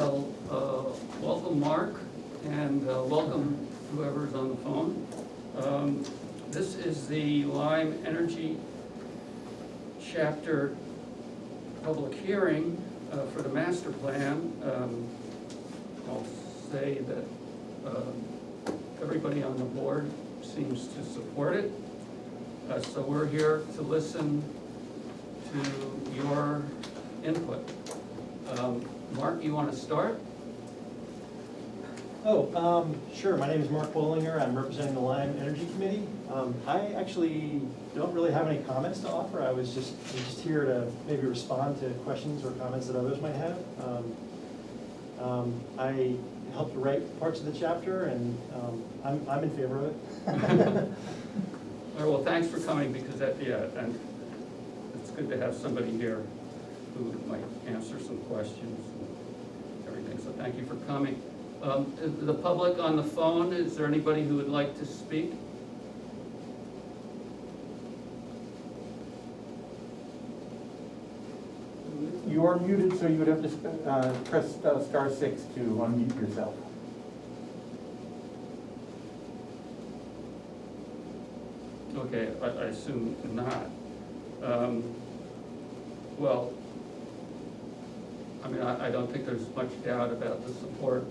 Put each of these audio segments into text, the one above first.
Well, welcome Mark, and welcome whoever's on the phone. This is the Lyme Energy Chapter public hearing for the master plan. I'll say that everybody on the board seems to support it. So we're here to listen to your input. Mark, you want to start? Sure. My name is Mark Bollinger. I'm representing the Lyme Energy Committee. I actually don't really have any comments to offer. I'm just here to maybe respond to questions or comments that others might have. I helped write parts of the chapter, and I'm in favor of it. All right, well, thanks for coming, because and it's good to have somebody here who might answer some questions and everything, so thank you for coming. The public on the phone, is there anybody who would like to speak? You're muted, so you would have to press star 6 to unmute yourself. Okay, I assume not. Well, I mean, I don't think there's much doubt about the support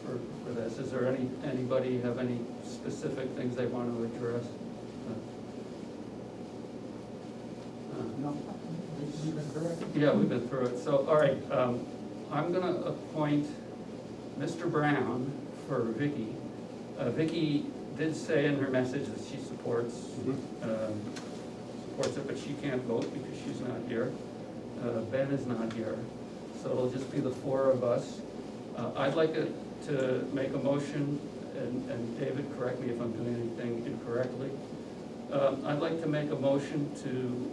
for this. Is there anybody have any specific things they want to address? No, we've been through it. Yeah, we've been through it. So, all right, I'm gonna appoint Mr. Brown for Vicky. Vicky did say in her message that she supports it, but she can't vote because she's not here. Ben is not here, so it'll just be the four of us. I'd like to make a motion, and David, correct me if I'm doing anything incorrectly. I'd like to make a motion to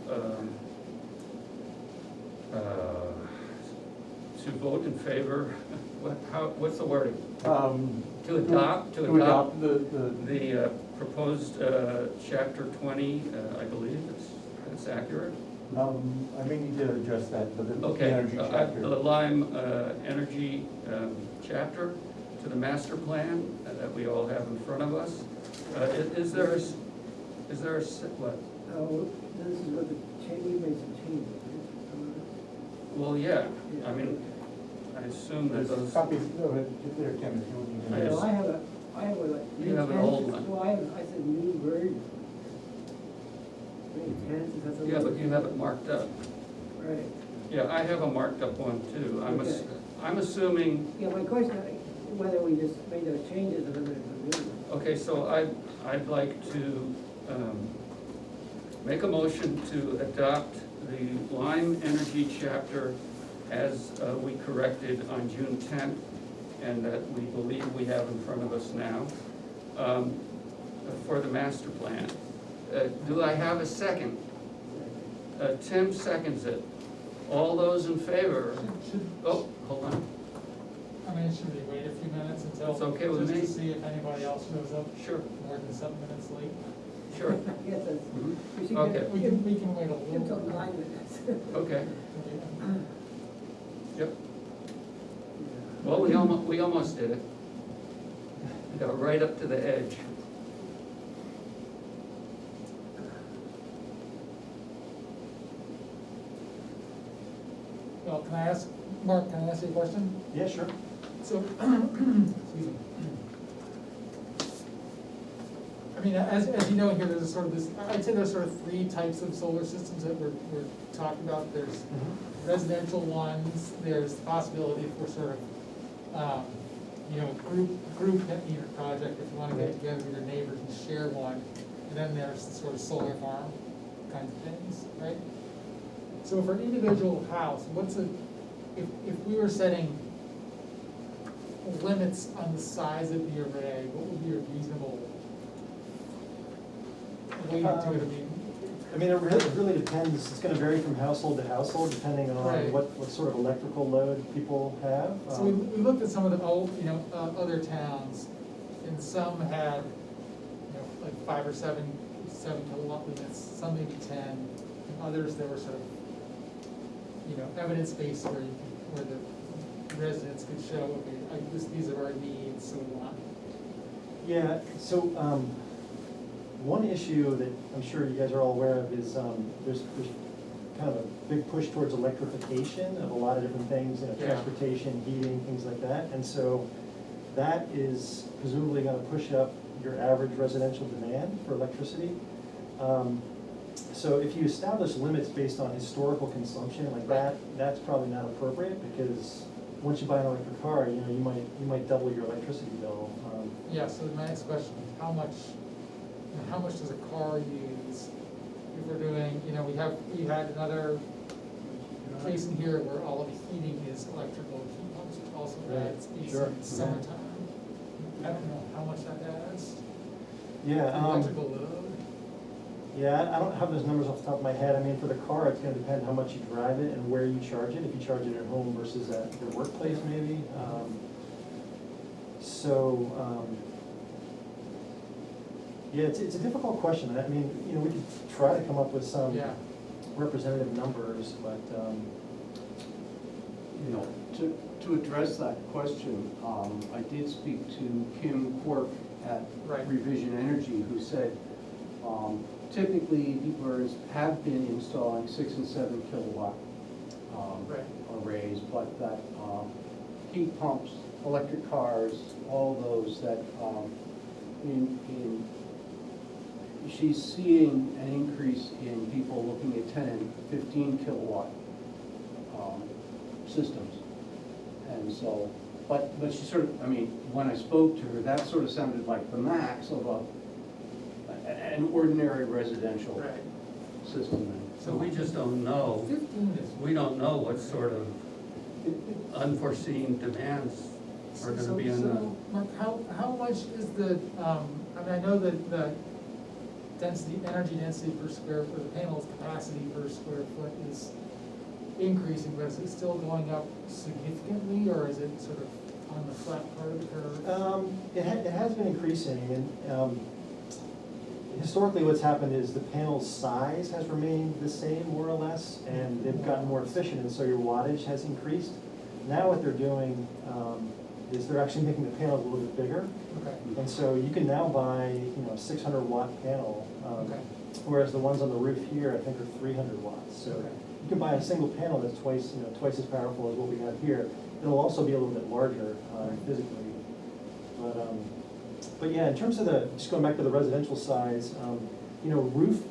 vote in favor. What's the wording? To adopt the proposed chapter 20. I believe it's accurate. I may need to address that, but the Okay, energy chapter. the Lyme Energy chapter to the master plan that we all have in front of us. Is there what? Oh, this is what we made some changes. Well, yeah, I mean, I assume that There's those, copies of it there, Tim, if you would need I to. just- I have a like. You have an old one. Well, I said new version. Maybe 10, that's a yeah, but little- you have it marked up. Right. Yeah, I have a marked up one too. Okay. I'm assuming, Yeah, my question, whether we just made those changes or whether it's a new one. okay, so I'd like to make a motion to adopt the Lyme Energy chapter as we corrected on June 10th, and that we believe we have in front of us now, for the master plan. Do I have a second? Tim seconds it. All those in favor? Oh, hold on. I mean, should we wait a few minutes until? It's okay with me. Just to see if anybody else shows up Sure, more than 7 minutes late? sure. Yes, that's. Mhm. we should Okay. get- We can wait a Give little some bit. 9 minutes. Okay, yep. Yeah. Well, we almost did it. We got right up to the edge. Well, can I ask, Mark, can I ask you a question? Yeah, sure. So, excuse me. I mean, as you know here, there's a sort of this, I'd say there's sort of 3 types of solar systems that we're talking about. There's residential ones, there's the possibility for sort of, group net meter project, if you wanna get together with your neighbors and share one. And then there's the sort of solar farm kinds of things, right? So for an individual house, if we were setting limits on the size of the array, what would be a reasonable way to do it? I mean, it really depends. It's gonna vary from household to household, depending on Right. what sort of electrical load people have. So we looked at some of the other towns, and some had, like 5 or 7 kilowatt limits, some maybe 10, and others there were sort of, evidence-based where the residents could show, okay, these are our needs, so we want. Yeah, so, one issue that I'm sure you guys are all aware of is, there's kind of a big push towards electrification of a lot of different things, Yeah. transportation, heating, things like that. And so that is presumably gonna push up your average residential demand for electricity. So if you establish limits based on historical consumption like that, that's probably not appropriate, because once you buy an electric car, you might double your electricity bill. Yeah, so my next question is, how much does a car use? If we're doing, we had another case in here where all of the heating is electrical heat pumps, which also Right, adds space sure, in summertime. I don't know how much that adds to Yeah, electrical load. yeah, I don't have those numbers off the top of my head. I mean, for the car, it's gonna depend how much you drive it and where you charge it, if you charge it at home versus at your workplace maybe. Yeah, it's a difficult question. I mean, we could try to come up with some Yeah, representative numbers, but, To address that question, I did speak to Kim Quirk at Right. Revision Energy, who said, typically people have been installing 6 and 7 kilowatt Right. arrays, but that heat pumps, electric cars, all those that, she's seeing an increase in people looking at 10 and 15 kilowatt systems. And so, but she sort of, when I spoke to her, that sort of sounded like the max of an ordinary residential right. system. So we just don't know, 15 is. we don't know what sort of unforeseen demands are gonna be in the. So, Mark, how much is the, I know that the energy density per square, or the panel's capacity per square foot is increasing, but is it still going up significantly, or is it sort of on the flat part of the curve? It has been increasing, and historically what's happened is the panel's size has remained the same, more or less, and they've gotten more efficient, and so your wattage has increased. Now what they're doing is they're actually making the panels a little bit bigger, Okay, and so you can now buy, 600 watt panel, okay, whereas the ones on the roof here, I think, are 300 watts. So okay. you can buy a single panel that's twice as powerful as what we have here. It'll also be a little bit larger physically. But yeah, in terms of just going back to the residential size, your roof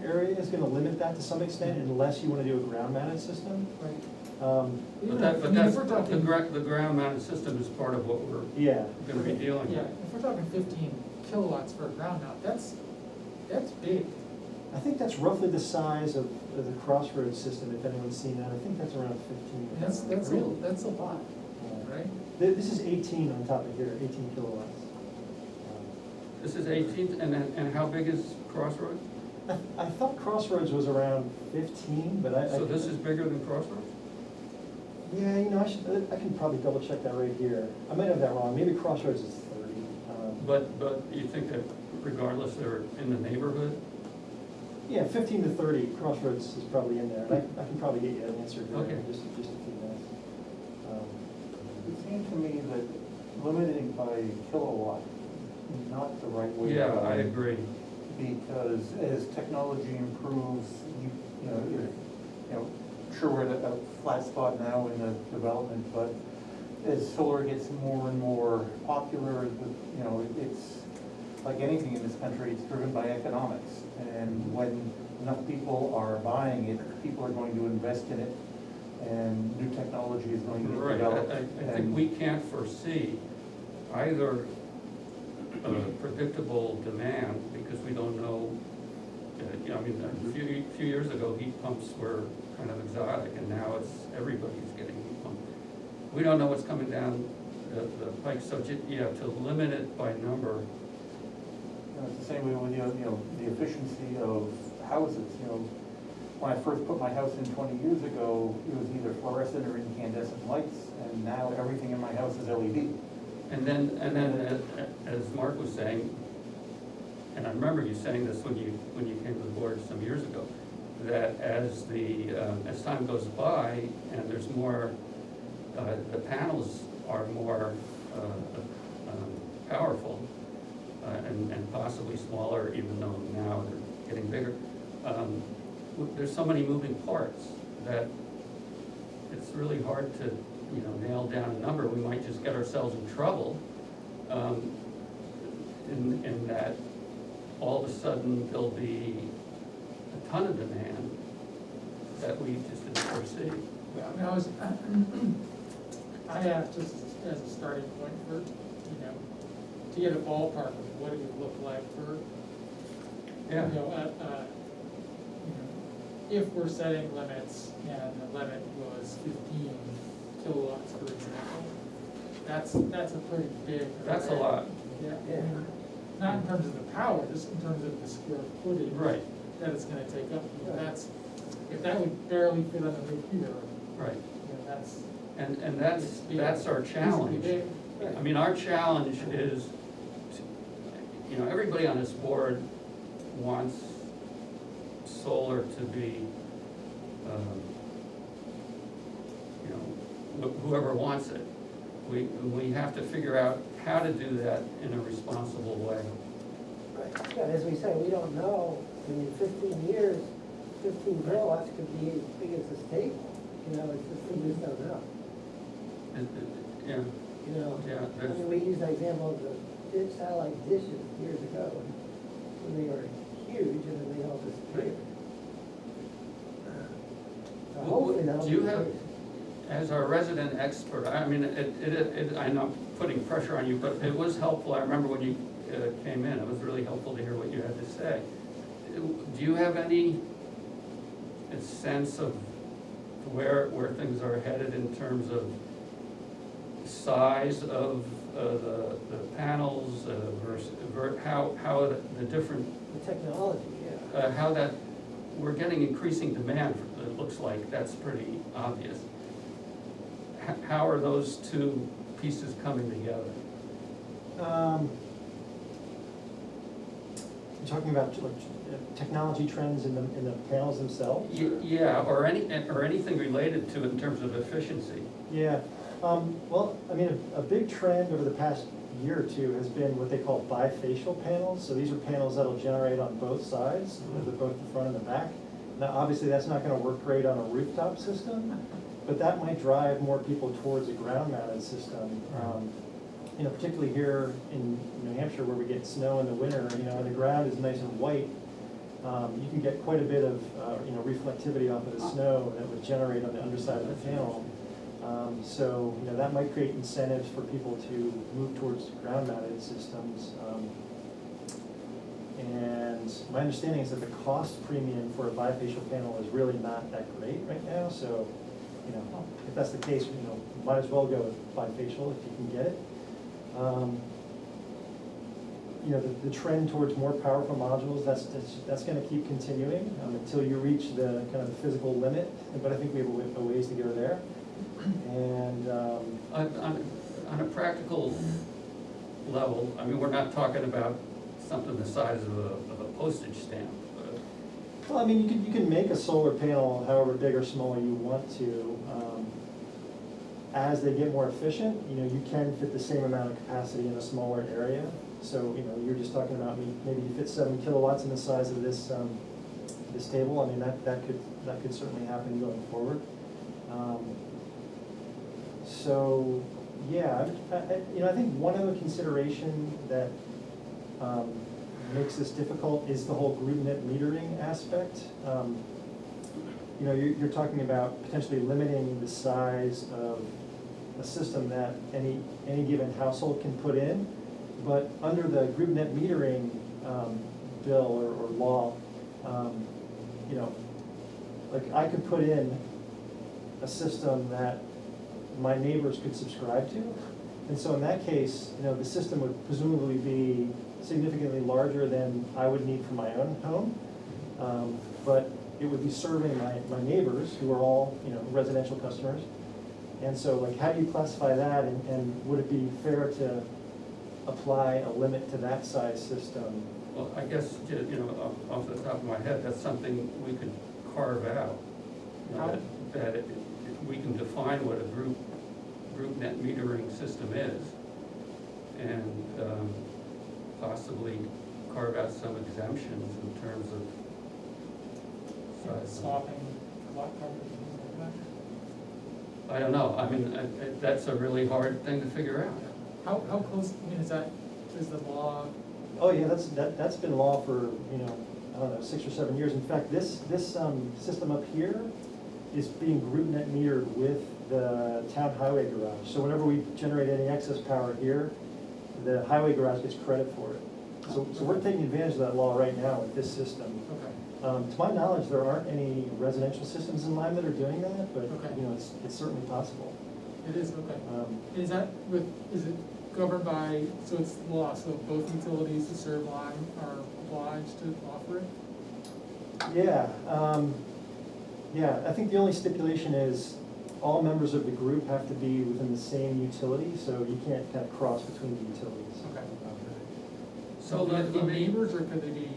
area is gonna limit that to some extent unless you wanna do a ground mounted system. Right. But that's, the ground mounted system is part of what we're Yeah, gonna be dealing Yeah, with. if we're talking 15 kilowatts for a ground mount, that's big. I think that's roughly the size of the Crossroads system, if anyone's seen that. I think that's around 15. That's a lot, right? This is 18 on top of here, 18 kilowatts. This is 18th, and how big is Crossroads? I thought Crossroads was around 15, but I. So this is bigger than Crossroads? Yeah, I can probably double check that right here. I might have that wrong. Maybe Crossroads is 30. But you think that regardless, they're in the neighborhood? Yeah, 15 to 30, Crossroads is probably in there. I can probably get you an answer here Okay. in just a few minutes. It seemed to me that limiting by kilowatt is not the right way to Yeah, go. I agree. Because as technology improves, sure, we're at a flat spot now in the development, but as solar gets more and more popular, it's like anything in this country, it's driven by economics. And when enough people are buying it, people are going to invest in it, and new technology is going to get Right, developed. I think we can't foresee either predictable demand, because we don't know, a few years ago, heat pumps were kind of exotic, and now everybody's getting heat pumps. We don't know what's coming down the pike, so to limit it by number. And it's the same way with, the efficiency of houses, when I first put my house in 20 years ago, it was either fluorescent or incandescent lights, and now everything in my house is LED. And then, as Mark was saying, and I remember you saying this when you came to the board some years ago, that as time goes by and there's more The panels are more powerful and possibly smaller, even though now they're getting bigger. There's so many moving parts that it's really hard to, nail down a number. We might just get ourselves in trouble in that all of a sudden there'll be a ton of demand that we just didn't foresee. Yeah, I mean, I asked just as a starting point for, to get a ballpark of what it would look like for, Yeah. If we're setting limits and the limit was 15 kilowatts, for example, that's a pretty big. That's a array. lot. Yeah, I mean, not in terms of the power, just in terms of the square footage. Right. That it's gonna take up. If that would barely fit on the roof here, Right. that's. And that's our challenge. Big. I mean, our challenge is, everybody on this board wants solar to be, whoever wants it. We have to figure out how to do that in a responsible way. Right, yeah, as we say, we don't know, in 15 years, 15 kilowatts could be as big as this table, it's just, we just don't know. Yeah, yeah, I mean, we used the example of the satellite dishes years ago, when they were huge, and then they all disappeared. So hopefully that'll Do be you the have, case. as our resident expert, I mean, I'm not putting pressure on you, but it was helpful. I remember when you came in, it was really helpful to hear what you had to say. Do you have any sense of where things are headed in terms of size of the panels versus how the different, The technology, yeah. how that, we're getting increasing demand, it looks like, that's pretty obvious. How are those two pieces coming together? You're talking about technology trends in the panels themselves? Yeah, or anything related to it in terms of efficiency. Yeah, well, I mean, a big trend over the past year or two has been what they call bifacial panels. So these are panels that'll generate on both sides, both the front and the back. Now, obviously, that's not gonna work great on a rooftop system, but that might drive more people towards a ground-mounted system. Particularly here in New Hampshire where we get snow in the winter, and the ground is nice and white, you can get quite a bit of, reflectivity off of the snow that would generate on the underside of the panel. So, that might create incentives for people to move towards ground-mounted systems. And my understanding is that the cost premium for a bifacial panel is really not that great right now, so, if that's the case, might as well go with bifacial if you can get it. The trend towards more powerful modules, that's gonna keep continuing until you reach the kind of the physical limit, but I think we have a ways to go there. And, On a practical level, I mean, we're not talking about something the size of a postage stamp. well, I mean, you can make a solar panel however big or small you want to. As they get more efficient, you can fit the same amount of capacity in a smaller area. So, you're just talking about maybe you fit 7 kilowatts in the size of this table. I mean, that could certainly happen going forward. So, yeah, I think one other consideration that makes this difficult is the whole group net metering aspect. You're talking about potentially limiting the size of a system that any given household can put in, but under the group net metering bill or law, like I could put in a system that my neighbors could subscribe to. And so in that case, the system would presumably be significantly larger than I would need for my own home. But it would be serving my neighbors, who are all, residential customers. And so, like, how do you classify that, and would it be fair to apply a limit to that size system? Well, I guess, off the top of my head, that's something we could carve out. How? That we can define what a group group net metering system is, and possibly carve out some exemptions in terms of size. Swapping lot coverage, things like that. I don't know, I mean, that's a really hard thing to figure out. How close, I mean, is the law, Oh, yeah, that's been law for, you know, I don't know, 6 or 7 years. In fact, this system up here is being group net metered with the town highway garage. So whenever we generate any excess power here, the highway garage gets credit for it. So we're taking advantage of that law right now with this system. okay, To my knowledge, there aren't any residential systems in Lyme that are doing that, but, Okay. you know, it's certainly possible. it is, okay. Um, Is it governed by, so it's law, so both utilities that serve Lyme are obliged to offer it? Yeah, yeah, I think the only stipulation is all members of the group have to be within the same utility, so you can't kind of cross between the utilities. Okay. So Do they have to let be me, neighbors, or could they be,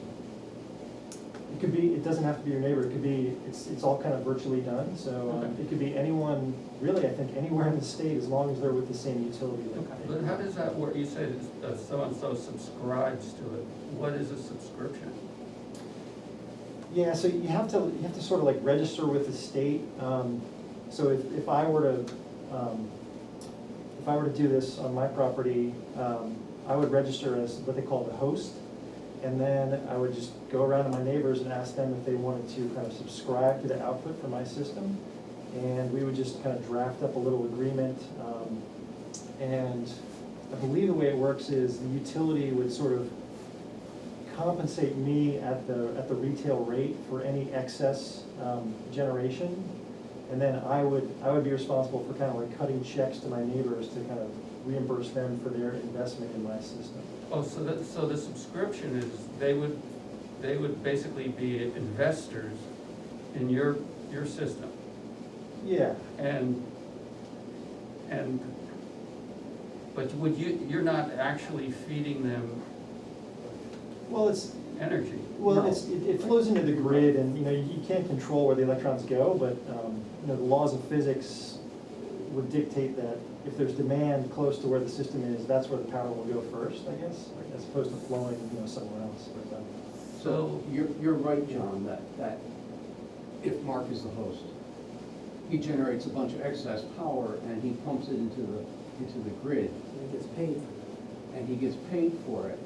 It could be, it doesn't have to be your neighbor, it could be, it's all kind of virtually done, so Okay. it could be anyone, really, I think, anywhere in the state, as long as they're with the same utility. Okay. but how does that work? You say that so-and-so subscribes to it. What is a subscription? Yeah, so you have to sort of like register with the state. So if I were to do this on my property, I would register as what they call the host. And then I would just go around to my neighbors and ask them if they wanted to kind of subscribe to the output for my system. And we would just kind of draft up a little agreement. And I believe the way it works is the utility would sort of compensate me at the retail rate for any excess generation. And then I would be responsible for kind of like cutting checks to my neighbors to kind of reimburse them for their investment in my system. Oh, so the subscription is, they would basically be investors in your system. Yeah, But you're not actually feeding them well, energy. Well, it flows into the grid, and, you know, you can't control where the electrons go, but, you know, the laws of physics would dictate that if there's demand close to where the system is, that's where the power will go first, I guess, as opposed to flowing, you know, somewhere else. But, So you're right, John, that if Mark is the host, he generates a bunch of excess power and he pumps it into the grid, And it gets paid for that. and he gets paid for it.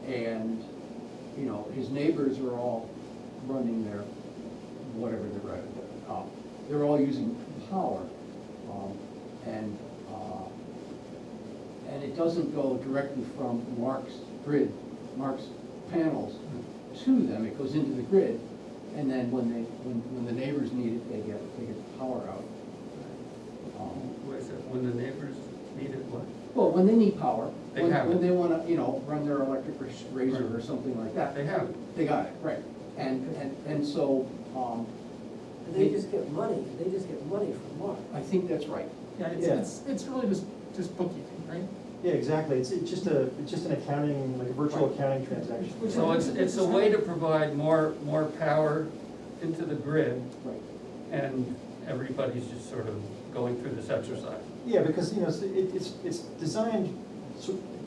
And, you know, his neighbors are all running their, whatever they're running, they're all using power. And it doesn't go directly from Mark's grid, Mark's panels to them, it goes into the grid. And then when the neighbors need it, they get the power out. Where's it, when the neighbors need it, what? Well, when they need power, They when have it. when they wanna, you know, run their electric razor or Right. something like that, They have it. they got it, right. And so, And they just get money from Mark. I think that's right. yeah, Yeah. it's really just bookkeeping, right? yeah, exactly, it's just an accounting, like a virtual accounting transaction. Which So it's a way to provide more power into the grid, Right. and everybody's just sort of going through this exercise. Yeah, because, you know, it's designed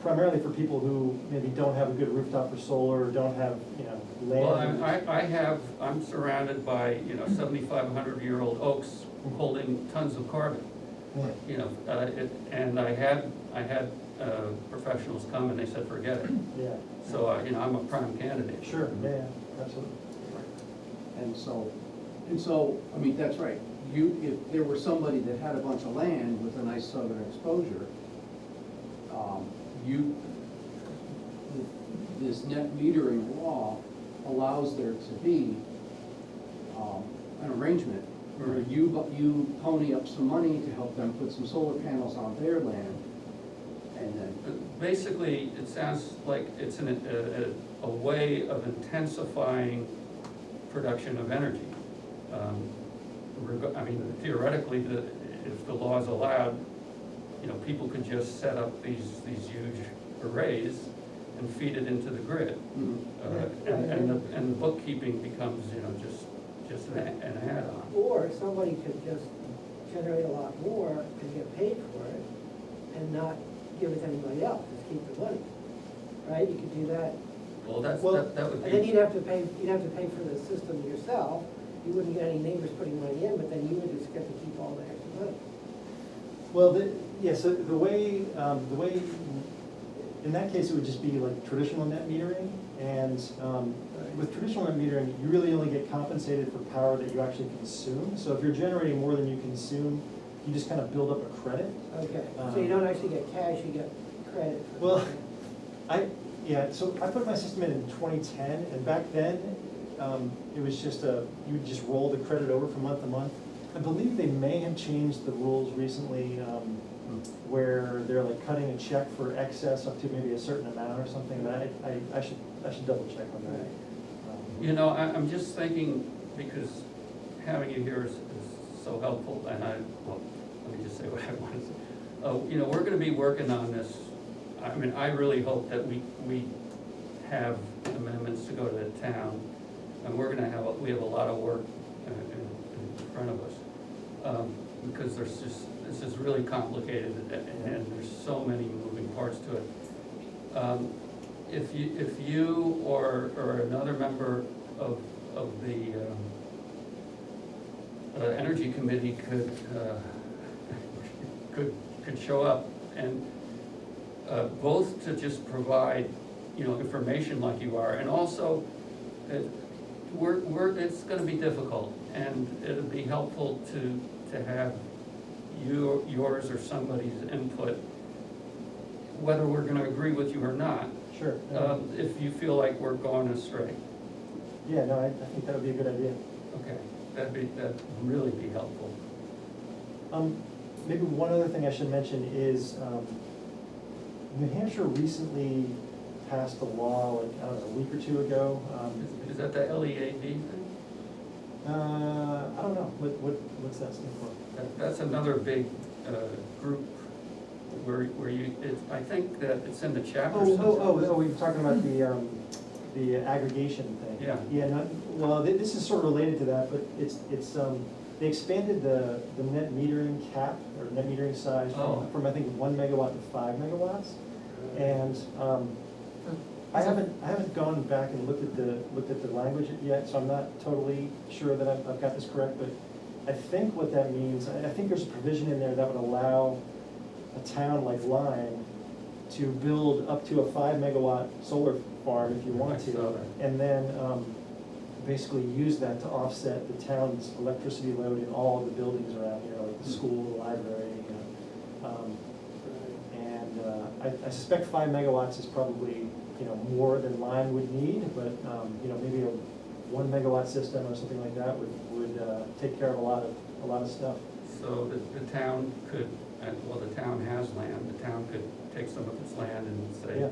primarily for people who maybe don't have a good rooftop for solar, or don't have, you know, Well, land. I'm surrounded by, 7,500-year-old oaks holding tons of carbon. Yeah. And I had professionals come and they said, forget it. Yeah, So, I'm a prime candidate. sure, yeah, absolutely. And so, I mean, that's right. If there were somebody that had a bunch of land with a nice southern exposure, this net metering law allows there to be an arrangement where Right. you pony up some money to help them put some solar panels on their land, and then, Basically, it sounds like it's a way of intensifying production of energy. I mean, theoretically, if the law is allowed, people could just set up these huge arrays and feed it into the grid. And the bookkeeping becomes, just an add-on. Or somebody could just generate a lot more and get paid for it and not give it to anybody else, just keep the money, right? You could do that. Well, that would And then be, you'd have to pay for the system yourself. You wouldn't get any neighbors putting money in, but then you would just get to keep all the extra money. Well, so the way, in that case, it would just be like traditional net metering. And with traditional net metering, you really only get compensated for power that you actually consume. So if you're generating more than you consume, you just kind of build up a credit. Okay, so you don't actually get cash, you get credit. for Well, it. so I put my system in 2010, and back then, it was just you would just roll the credit over from month to month. I believe they may have changed the rules recently, where they're like cutting a check for excess up to maybe a certain amount or something, but I should double check on that. you know, I'm just thinking, because having you here is so helpful, and well, let me just say what I want to say. You know, we're gonna be working on this. I mean, I really hope that we have amendments to go to the town, and we have a lot of work in front of us. Because this is really complicated, and there's so many moving parts to it. If you or another member of the Energy Committee could show up, and both to just provide, you know, information like you are, and also it's gonna be difficult, and it'll be helpful to have yours or somebody's input, whether we're gonna agree with you or not, Sure. if you feel like we're going astray. Yeah, no, I think that would be a good idea. Okay, that'd really be helpful. Maybe one other thing I should mention is, New Hampshire recently passed a law, like, I don't know, a week or two ago. Is that the LEAD thing? I don't know, what's that stand for? That's another big group where I think that it's in the chapter. Oh, we were talking about the aggregation thing. Yeah. Yeah, well, this is sort of related to that, but it's, they expanded the net metering cap, or net metering size from I think 1 megawatt to 5 megawatts. And I haven't gone back and looked at the language yet, so I'm not totally sure that I've got this correct, but I think what that means, I think there's a provision in there that would allow a town like Lyme to build up to a 5 megawatt solar farm if you want I saw to, that. and then basically use that to offset the town's electricity load in all of the buildings around here, like the school, the library. I suspect 5 megawatts is probably, you know, more than Lyme would need, but, you know, maybe a 1 megawatt system or something like that would take care of a lot of stuff. So the town could, well, the town has land, the town could take some of its land and say, Yeah.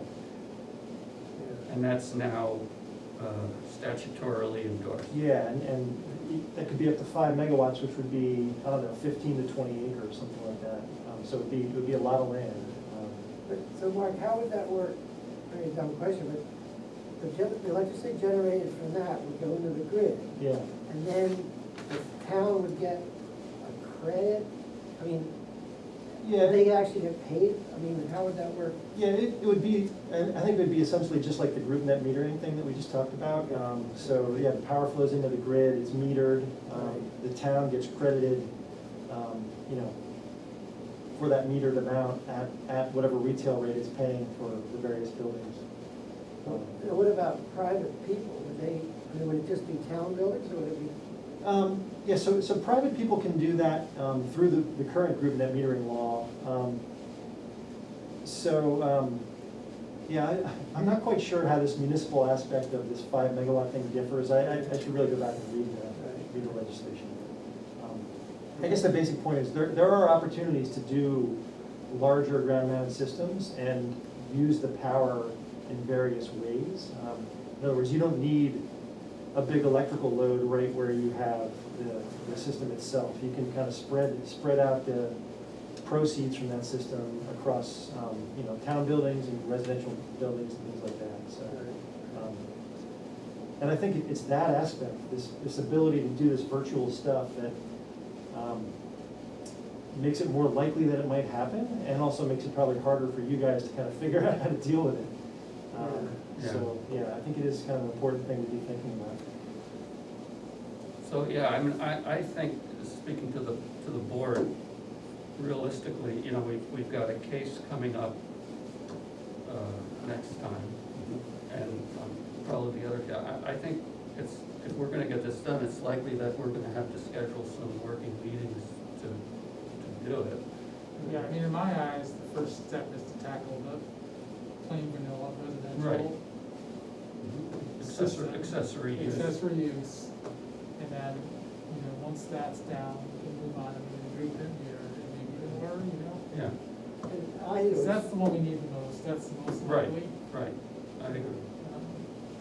and that's now statutorily endorsed. Yeah, and that could be up to 5 megawatts, which would be, I don't know, 15 to 20 acres, something like that. So it would be a lot of land. So Mark, how would that work? I mean, dumb question, but the electricity generated from that would go into the grid, Yeah. and then the town would get a credit? I mean, Yeah. they actually get paid? I mean, how would that work? Yeah, it would be, I think it would be essentially just like the group net metering thing that we just talked about. So, yeah, the power flows into the grid, it's metered, the town gets credited, you know, for that metered amount at whatever retail rate it's paying for the various buildings. And what about private people? Would it just be town buildings, or would it be? Yeah, so private people can do that through the current group net metering law. Yeah, I'm not quite sure how this municipal aspect of this 5 megawatt thing differs. I should really go back and read the legislation. I guess the basic point is there are opportunities to do larger ground mounted systems and use the power in various ways. In other words, you don't need a big electrical load right where you have the system itself. You can kind of spread out the proceeds from that system across, you know, town buildings and residential buildings and things like that. So, and I think it's that aspect, this ability to do this virtual stuff that makes it more likely that it might happen, and also makes it probably harder for you guys to kind of figure out how to deal with it. So, yeah, I think it is kind of an important thing to be thinking about. So, yeah, I mean, I think, speaking to the board, realistically, you know, we've got a case coming up next time, and probably the other, I think it's, if we're gonna get this done, it's likely that we're gonna have to schedule some working meetings to do it. Yeah, I mean, in my eyes, the first step is to tackle the plain vanilla residential. Accessory use. Accessory use, and then, you know, once that's down, we can move on, and maybe more, you know? Yeah, And I think it Because was, that's the one we need the most, that's the most Right. likely. right, I agree.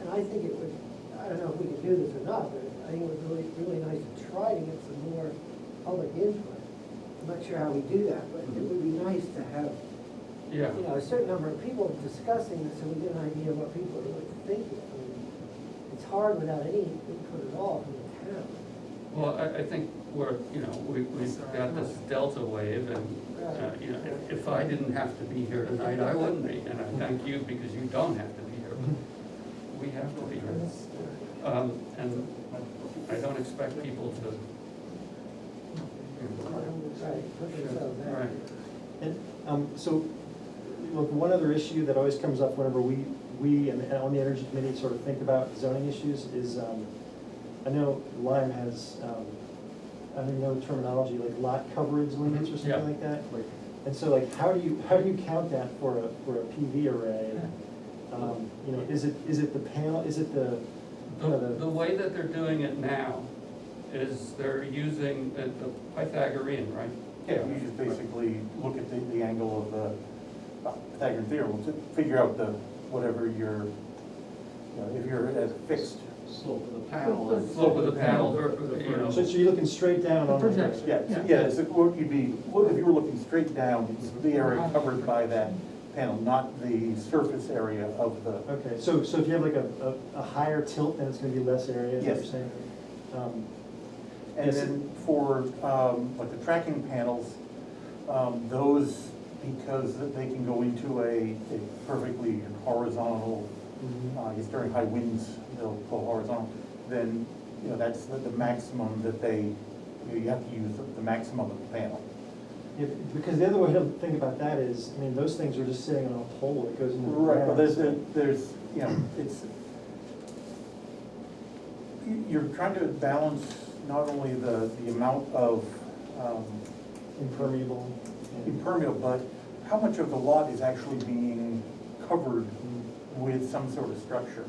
and I think it would, I don't know if we can do this or not, but I think it would really, really nice to try to get some more public input. I'm not sure how we do that, but it would be nice to have, Yeah, you know, a certain number of people discussing this, so we get an idea of what people are really thinking. I mean, it's hard without any input at all from the town. well, I think we've got this delta wave, and, you know, if I didn't have to be here tonight, I wouldn't be, and I thank you because you don't have to be here. We have to be here. And I don't expect people to, Right, put themselves out Right. there. And so, look, one other issue that always comes up whenever we and on the Energy Committee sort of think about zoning issues is, I know Lyme has, I don't even know the terminology, like lot coverage limits or Yeah. something like that. And so like, how do you count that for a PV array? You know, is it the panel, is it the, you know, the way that they're doing it now is they're using the Pythagorean, right? Yeah, you just basically look at the angle of the Pythagorean theorem to figure out whatever your, you know, if you're at a fixed. Slope of the panel and. Slope of the panel, or, you know. So you're looking straight down The on. projection. Yeah, it's, what you'd be, if you were looking straight down, it's the area covered by that panel, not the surface area of the. Okay, so if you have like a higher tilt, then it's gonna be less area, is what you're Yes. saying? And Yes. then for, like the tracking panels, those, because they can go into a perfectly horizontal, I guess during high winds, they'll go horizontal, then, you know, that's the maximum that you have to use the maximum of the panel. Because the other way to think about that is, I mean, those things are just sitting on a pole that goes into the Right, ground. but there's, you know, you're trying to balance not only the amount of Impermeable. impermeable, but how much of the lot is actually being covered with some sort of structure.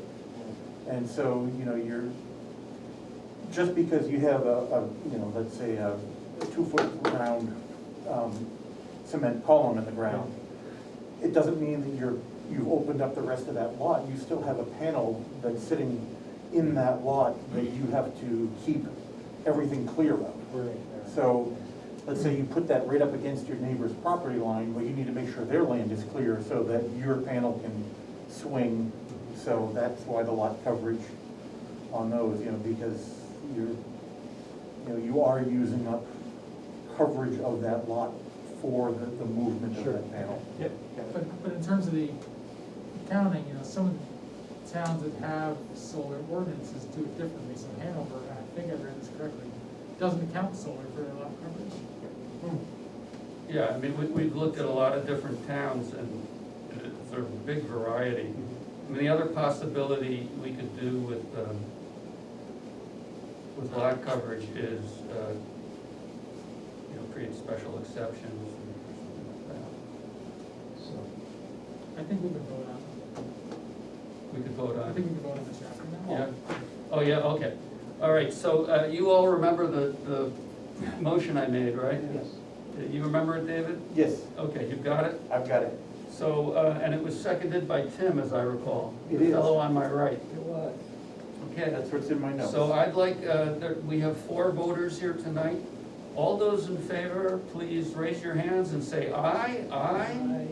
And so, you know, just because you have you know, let's say a 2-foot round cement column in the ground, it doesn't mean that you've opened up the rest of that lot. You still have a panel that's sitting in that lot that you have to keep everything clear of. Right. So, let's say you put that right up against your neighbor's property line, well, you need to make sure their land is clear so that your panel can swing. So that's why the lot coverage on those, you know, because you are using up coverage of that lot for the movement of Sure. that panel. Yep. But in terms of the counting, you know, some of the towns that have solar ordinances do it differently. So Hanover, I think I read this correctly, doesn't count solar for their lot coverage. Yeah, I mean, we've looked at a lot of different towns, and there's a big variety. I mean, the other possibility we could do with lot coverage is, you know, create special exceptions or something like that. So, I think we could vote on, We could vote I on. think we could vote on the chapter now. Yeah, oh, yeah, okay. All right, so you all remember the motion I made, right? Yes. You remember it, David? Yes, Okay, you've got it? I've got it. So, and it was seconded by Tim, as I recall. It The is. fellow on my right. It was. Okay, That's what's in my notes. so I'd like, we have 4 voters here tonight. All those in favor, please raise your hands and say aye. Aye.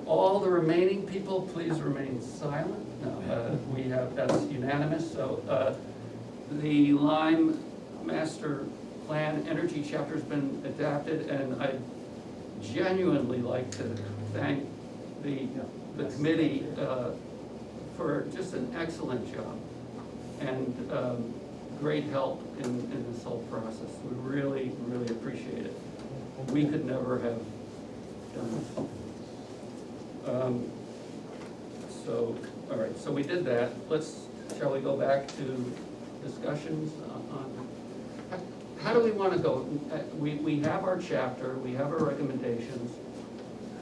All the remaining people, please remain silent. No, we have, that's unanimous, so the Lyme Master plan energy chapter's been adapted, and I'd genuinely like to thank the committee for just an excellent job and great help in this whole process. We really, really appreciate it. We could never have done this. So, all right, so we did that. Shall we go back to discussions on, how do we want to go? We have our chapter, we have our recommendations.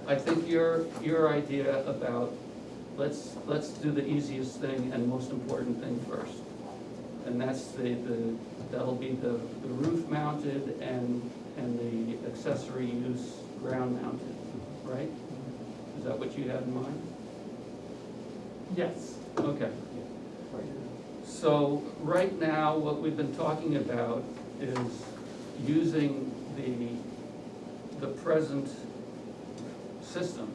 I think your idea about, let's do the easiest thing and most important thing first. And that's that'll be the roof mounted and the accessory use ground mounted, right? Is that what you had in mind? Yes. Okay. So right now, what we've been talking about is using the present system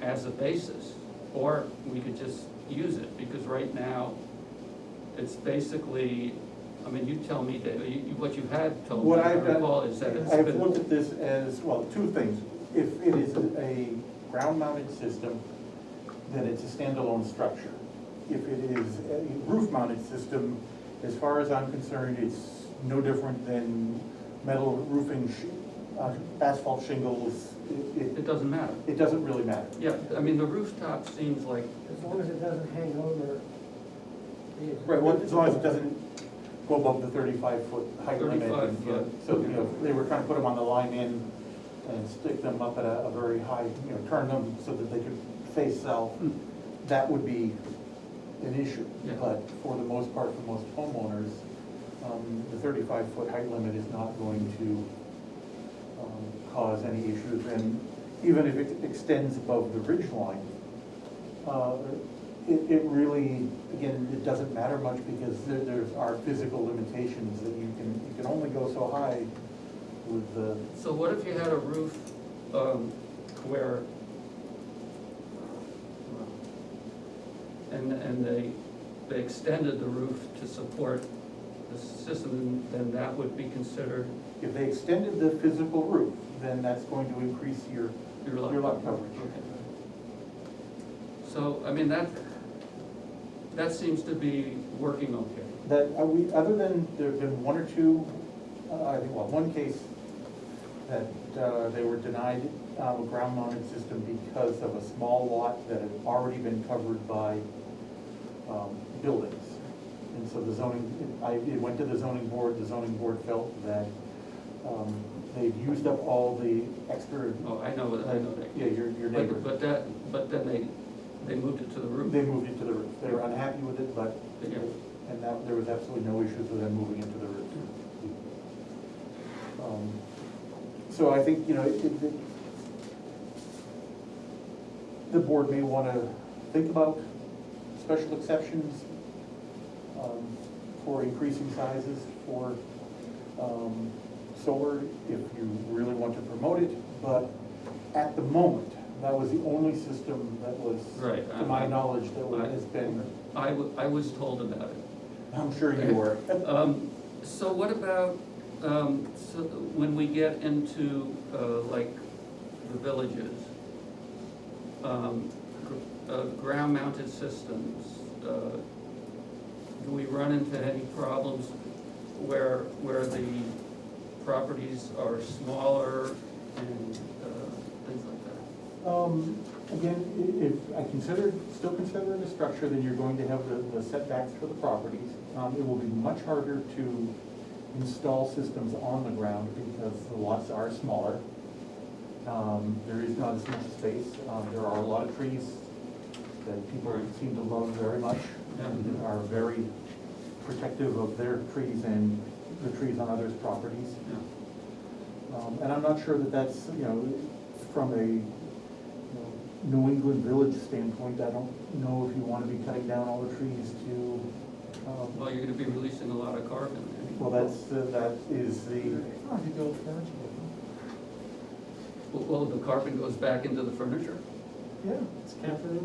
as a basis, or we could just use it, because right now, it's basically, I mean, you tell me, Dave, what you had told me, What I I've done, recall, is that it's I've been. looked at this as, well, two things. If it is a ground-mounted system, then it's a standalone structure. If it is a roof-mounted system, as far as I'm concerned, it's no different than metal roofing, asphalt shingles. It doesn't matter. It doesn't really matter. Yeah, I mean, the rooftop seems like, As long as it doesn't hang over. Right, well, as long as it doesn't go above the 35-foot height limit. 35 and, foot. So, you know, they were trying to put them on the line in and stick them up at a very high, you know, turn them so that they could face south. That would be an issue. Yeah. But for the most part, for most homeowners, the 35-foot height limit is not going to cause any issues. And even if it extends above the ridge line, it really, again, it doesn't matter much, because there are physical limitations that you can only go so high with the. so what if you had a roof where, and they extended the roof to support the system, then that would be considered If they extended the physical roof, then that's going to increase your lot coverage. Okay. So, I mean, that seems to be working okay. That, other than, there've been one or two, I think, well, one case that they were denied a ground-mounted system because of a small lot that had already been covered by buildings. And so the zoning, it went to the zoning board felt that they've used up all the extra. Oh, I know that. Yeah, your neighbor. But then they moved it to the roof. They moved it to the roof. They were unhappy with it, but, Yeah. and that, there was absolutely no issues with them moving into the roof. So I think, you know, the board may want to think about special exceptions for increasing sizes for solar, if you really want to promote it. But at the moment, that was the only system that was, Right. to my knowledge, that has been, I was told about it. I'm sure you were. So what about, so when we get into, like, the villages, ground-mounted systems, do we run into any problems where the properties are smaller and things like that? Again, if I still consider it a structure, then you're going to have the setbacks for the properties. It will be much harder to install systems on the ground because the lots are smaller. There is not as much space. There are a lot of trees that people seem to love very much and are very protective of their trees and the trees on others' properties. Yeah. And I'm not sure that that's, you know, from a New England village standpoint, I don't know if you want to be cutting down all the trees to. Well, you're gonna be releasing a lot of carbon. Well, that is the. Oh, you build furniture. Well, the carbon goes back into the furniture? Yeah, it's captured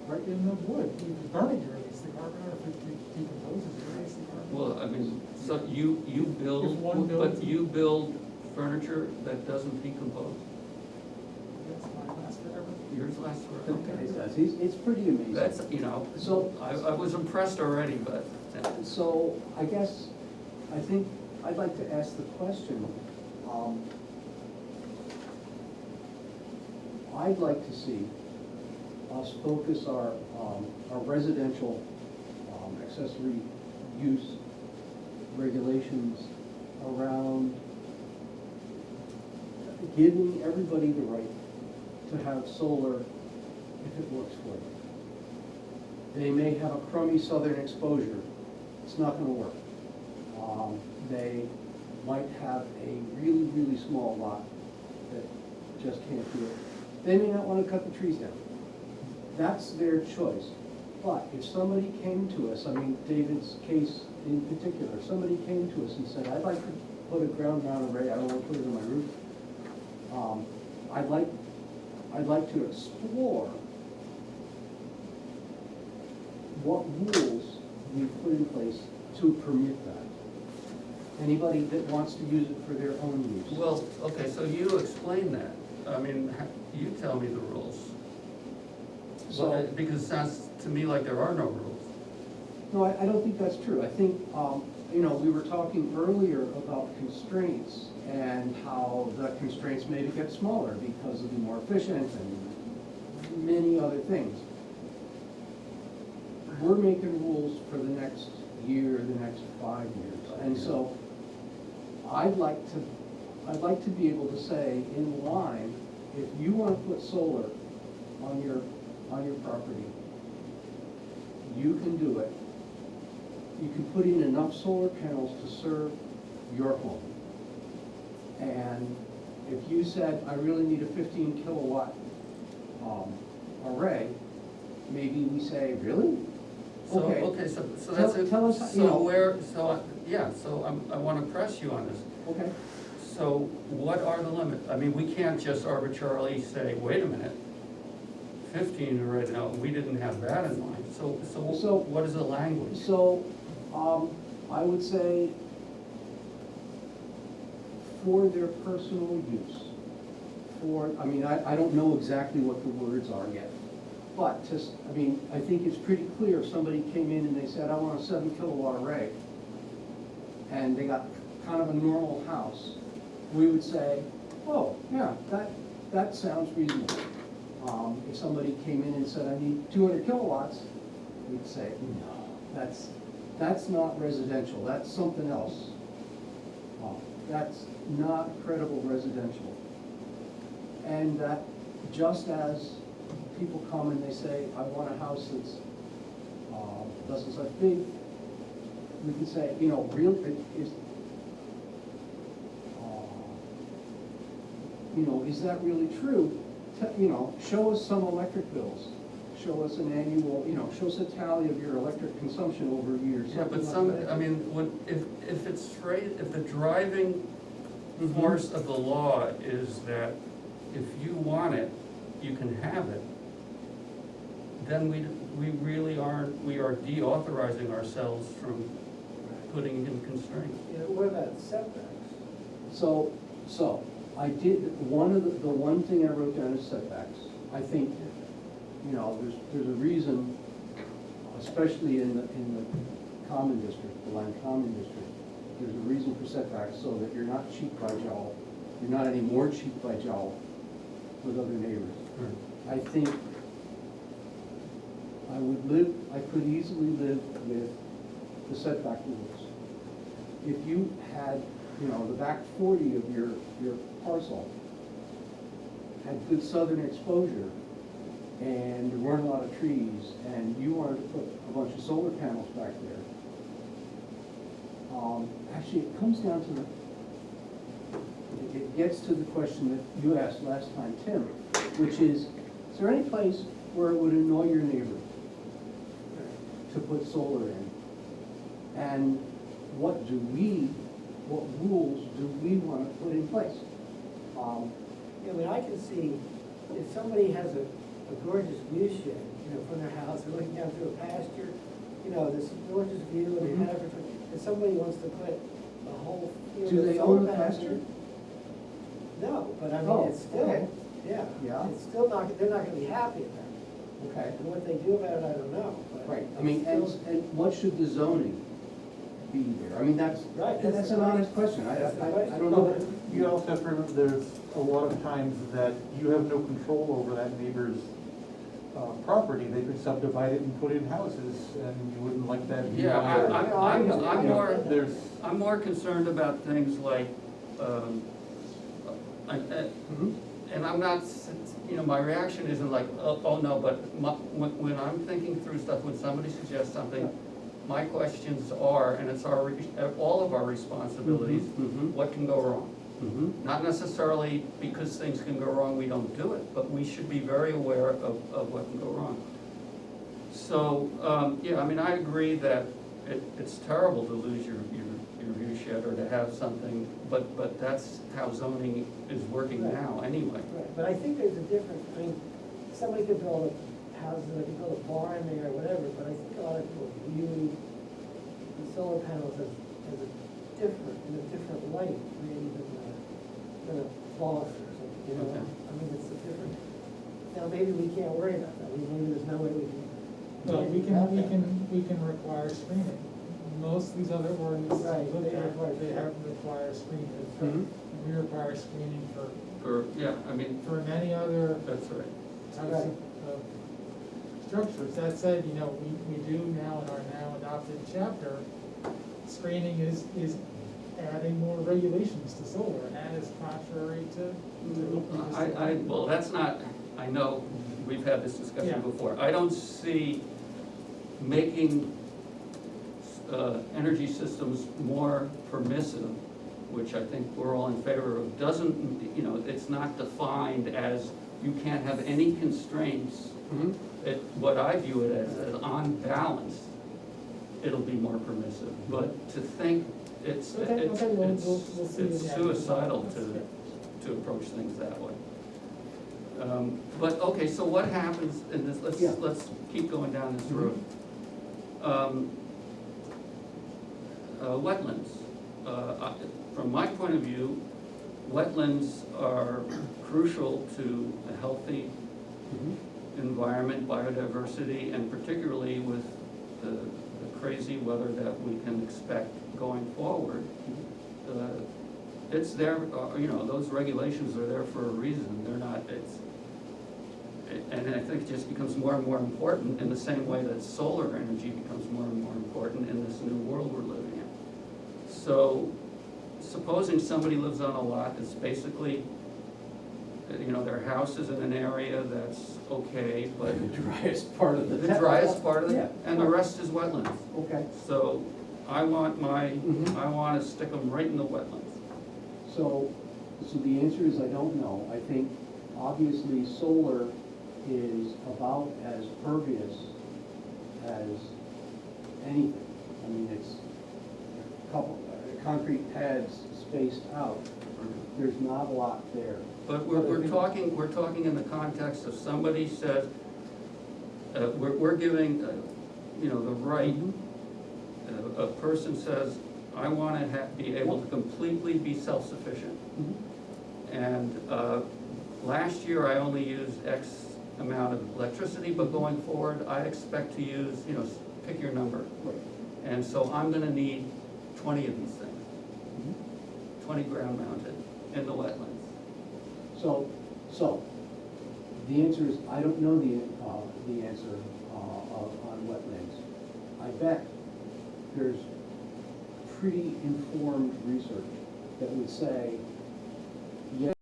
right in the wood. You burn it, you release the carbon out if it decomposes, it releases the carbon. Well, I mean, so you build, If one but builds- you build furniture that doesn't decompose. Yes, mine lasts forever. Yours lasts forever. It does, it's pretty amazing. That's, you know, So- I was impressed already, but, So I guess, I think I'd like to ask the question, I'd like to see us focus our residential accessory use regulations around giving everybody the right to have solar if it works for them. They may have a crummy southern exposure, it's not gonna work. They might have a really, really small lot that just can't do it. They may not wanna cut the trees down. That's their choice. But if somebody came to us, I mean, David's case in particular, somebody came to us and said, I'd like to put a ground mount array, I don't wanna put it on my roof. I'd like to explore what rules we put in place to permit that. Anybody that wants to use it for their own use. well, okay, so you explain that. I mean, you tell me the rules. So, Because it sounds to me like there are no rules. no, I don't think that's true. I think, we were talking earlier about constraints and how the constraints maybe get smaller because of the more efficient and many other things. We're making rules for the next year, the next 5 years. And so I'd like to be able to say in Lyme, if you want to put solar on your property, you can do it. You can put in enough solar panels to serve your home. And if you said, I really need a 15 kilowatt array, maybe we say, really? So, Okay. okay, so that's it. Tell us, you So know. where, I wanna press you on this. Okay. So what are the limits? I mean, we can't just arbitrarily say, wait a minute, 15 right now, we didn't have that in mind. So So- what is the language? So, I would say for their personal use, I don't know exactly what the words are yet. But I think it's pretty clear, if somebody came in and they said, I want a 7 kilowatt array, and they got kind of a normal house, we would say, oh, yeah, that sounds reasonable. If somebody came in and said, I need 200 kilowatts, we'd say, no, that's not residential, that's something else. That's not credible residential. And that just as people come and they say, I want a house that's doesn't such big, we can say, is that really true? Show us some electric bills. Show us an annual, show us a tally of your electric consumption over years. Yeah, but if the driving Mhm. force of the law is that if you want it, you can have it, then we really aren't, we are deauthorizing ourselves from putting in constraints. Yeah, what about setbacks? So I did, the one thing I wrote down is setbacks. I think, there's a reason, especially in the common district, the Lyme Common District, there's a reason for setbacks so that you're not cheek by jowl. You're not any more cheek by jowl with other neighbors. I think I could easily live with the setback rules. If you had, the back 40 of your parcel had good southern exposure, and there weren't a lot of trees, and you wanted to put a bunch of solar panels back there, actually, it comes down to it gets to the question that you asked last time, Tim, which is there any place where it would annoy your neighbor to put solar in? And what rules do we want to put in place? I can see if somebody has a gorgeous view shed, from their house, they're looking down through a pasture, you know, this gorgeous view and they have everything, and somebody wants to put a whole field Do of they solar own the panels pasture? in. No, but I Oh, mean, it's still, okay. yeah. Yeah. It's still not, they're not gonna be happy about it. Okay, And what they do about it, I don't know, but. right, I mean, and what should the zoning be there? I mean, that's, Right, that's an honest question, I don't Well, know. you also have to remember, there's a lot of times that you have no control over that neighbor's property. They could subdivide it and put in houses, and you wouldn't like that view Yeah, either. I'm more concerned about things like, Mhm. and I'm not, you know, my reaction isn't like, oh no, but when I'm thinking through stuff, when somebody suggests something, my questions are, and it's all of our responsibilities, Mhm. what can go wrong? Mhm. Not necessarily because things can go wrong, we don't do it, but we should be very aware of what can go wrong. So, yeah, I mean, I agree that it's terrible to lose your view shed or to have something, but that's how zoning is working Right. now anyway. Right, but I think there's a difference, I mean, somebody could build houses, they could build a barn there or whatever, but I think a lot of people view the solar panels as a different, in a different light, maybe than a boss or something, you know? Okay. I mean, it's a different, now, maybe we can't worry about that, I mean, maybe there's no way we can. Well, do anything about that. we can require screening. Most of these other ordinances, Right, look they at, require they have screening. require screening. Mhm. We require screening Yeah, I mean, for many other that's right. types Right. of structures. That said, you know, we do now in our now adopted chapter, screening is adding more regulations to solar, and that is contrary to. Well, that's not, I know, we've had this discussion Yeah. before. I don't see making energy systems more permissive, which I think we're all in favor of, doesn't, you know, it's not defined as you can't have any constraints. Mhm. What I view it as on balance, it'll be more permissive, but to think it's We'll see. it's Yeah. suicidal to approach things that way. But, okay, so what happens in this, Yeah. let's keep going down this Mhm. road. Wetlands. From my point of view, wetlands are crucial to a healthy Mhm. environment, biodiversity, and particularly with the crazy weather that we can expect going forward. It's there, you know, those regulations are there for a reason. They're not, and I think it just becomes more and more important in the same way that solar energy becomes more and more important in this new world we're living in. So, supposing somebody lives on a lot that's basically, you know, their house is in an area that's okay, but The driest part of the. the driest part of it, Yeah. and the rest is wetlands. Okay, So, I want Mhm. I wanna stick them right in the wetlands. so the answer is I don't know. I think obviously solar is about as pervious as anything. I mean, it's a couple, concrete pads spaced out. There's not a lot there. But we're talking in the context of somebody says, we're giving, you know, the right, a person says, I wanna be able to completely be self-sufficient. Mhm. And last year I only used X amount of electricity, but going forward, I expect to use, you know, pick your number. Right. And so I'm gonna need 20 of these things, Mhm. 20 ground mounted in the wetlands. So, the answer is, I don't know the answer on wetlands. I bet there's pretty informed research that would say, yeah,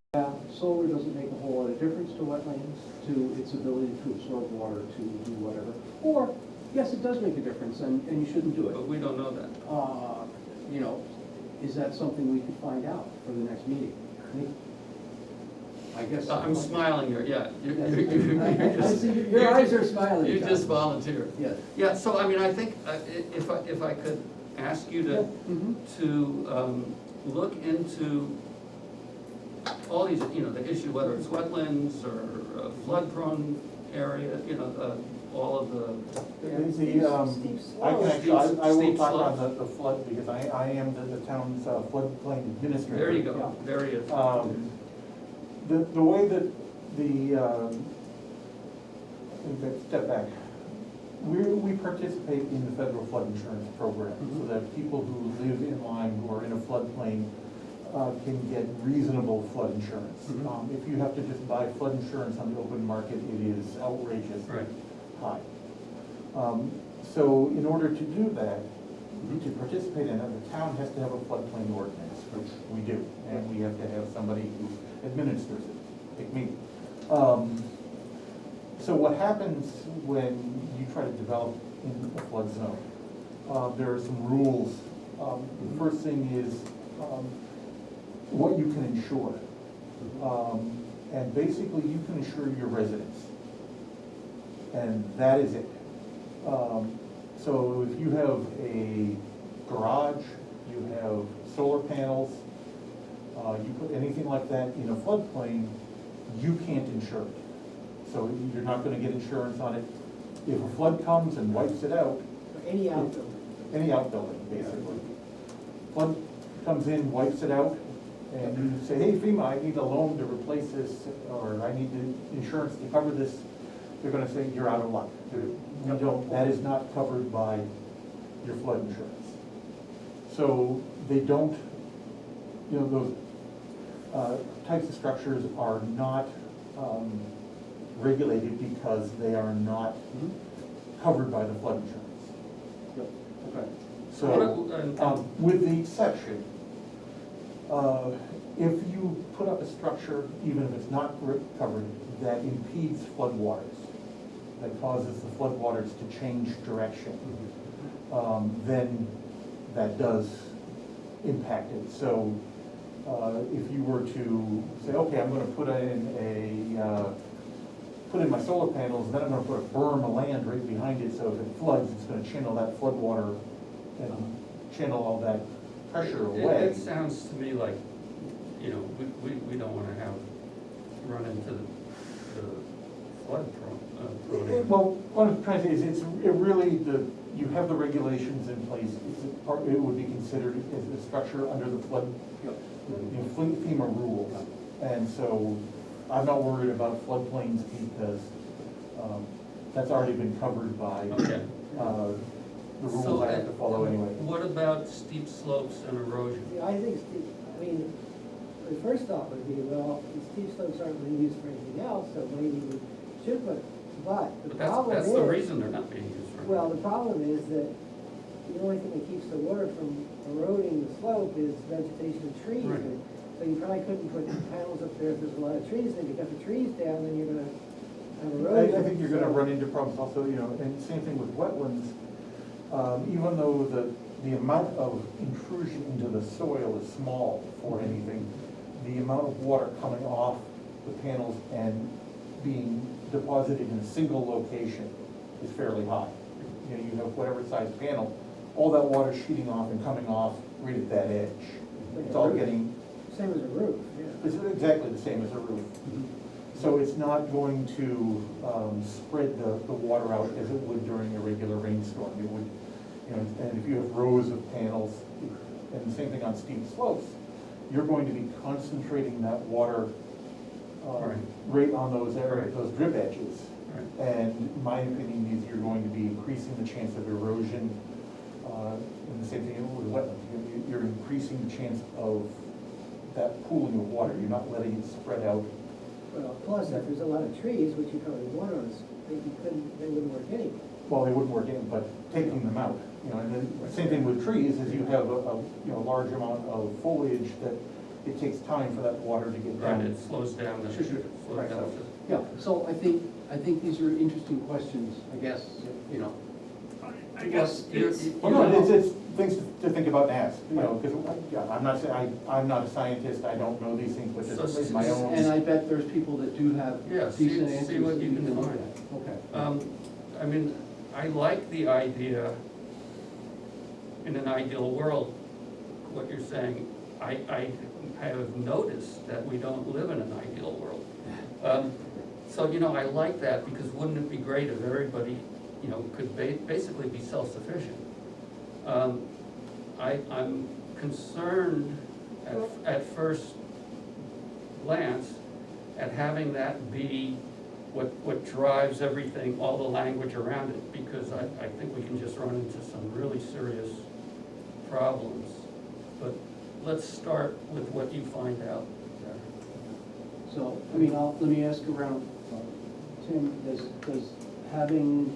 solar doesn't make a whole lot of difference to wetlands, to its ability to absorb water, to do whatever. Or, yes, it does make a difference, and you shouldn't do it. But we don't know that. You know, is that something we could find out for the next meeting? I guess. I'm smiling here, yeah. I see your eyes are smiling. You John. just volunteered. Yes. Yeah, so I mean, I think if I could ask you Mhm. to look into all these, you know, the issue, whether it's wetlands or flood-prone area, you know, all of the, Steep I can slopes. actually, I will Steep talk on slopes. the flood, because I am the town's floodplain administrator. there you go, there he is. The way that step back, we participate in the federal flood insurance program, so that people who live in Lyme, who are in a floodplain, can get reasonable flood insurance. Mhm. If you have to just buy flood insurance on the open market, it is outrageous Right. high. So in order to do that, Mhm. to participate in it, the town has to have a floodplain ordinance, which we do, and we have to have somebody who administers it, like me. So what happens when you try to develop in a flood zone? There are some rules. The first thing is what you can insure. And basically, you can insure your residents. And that is it. So if you have a garage, you have solar panels, you put anything like that in a floodplain, you can't insure it. So you're not gonna get insurance on it. If a flood comes and wipes it out, Any outbuilding. any outbuilding, basically. Flood comes in, wipes it out, and you say, hey FEMA, I need a loan to replace this, or I need insurance to cover this, they're gonna say, you're out of luck. We don't, that is not covered by your flood insurance. So they don't, those types of structures are not regulated because they are not covered by the flood insurance. Okay. So, with the exception, if you put up a structure, even if it's not covered, that impedes floodwaters, that causes the floodwaters to change direction, then that does impact it. So, if you were to say, okay, I'm gonna put in my solar panels, and then I'm gonna put a berm of land right behind it, so if it floods, it's gonna channel that flood water and channel all that pressure away. It sounds to me like, we don't wanna run into the flood prone. Well, what I'm trying to say is, it really, you have the regulations in place, it would be considered as a structure under the flood, FEMA rules. And so, I'm not worried about floodplains because, that's already been covered by, Okay. the rules I have to follow anyway. What about steep slopes and erosion? See, I think the first thought would be, well, the steep slopes aren't being used for anything else, so maybe we should put it. But the But problem is. that's the reason they're not being used for. Well, the problem is that the only thing that keeps the water from eroding the slope is vegetation and trees. Right. So you probably couldn't put panels up there if there's a lot of trees, and if you cut the trees down, then you're gonna have erosion. I think you're gonna So- run into problems also, and same thing with wetlands. Even though the amount of intrusion into the soil is small for anything, the amount of water coming off the panels and being deposited in a single location is fairly high. You have whatever size panel, all that water sheeting off and coming off right at that edge. It's all getting, Same as a roof, yeah. it's exactly the same as a roof. So it's not going to spread the water out as it would during a regular rainstorm. It would, and if you have rows of panels, and the same thing on steep slopes, you're going to be concentrating that water right on those areas, those drip edges. Right. And my opinion is you're going to be increasing the chance of erosion, and the same thing with wetlands. You're increasing the chance of that pooling of water. You're not letting it spread out. Well, plus if there's a lot of trees, which you probably want on, they wouldn't work anyway. Well, they wouldn't work in, but taking them out, and then the same thing with trees, is you have a large amount of foliage that it takes time for that water to get Right, down. it slows down the, Sure. slows Right. down. Yeah, so I think these are interesting questions, I guess, I guess, Well, no, it's things to think about and ask, because, I'm not saying, I'm not a scientist, I don't know these things, but So- it's my own. And I bet there's people that do have Yeah, see- decent see answers what that you you can can look find. at. Okay. I mean, I like the idea, in an ideal world, what you're saying. I have noticed that we don't live in an ideal world. So, I like that, because wouldn't it be great if everybody, could basically be self-sufficient? I'm concerned at first glance at having that be what drives everything, all the language around it, because I think we can just run into some really serious problems. But let's start with what you find out there. So, I mean, let me ask around, Tim, does having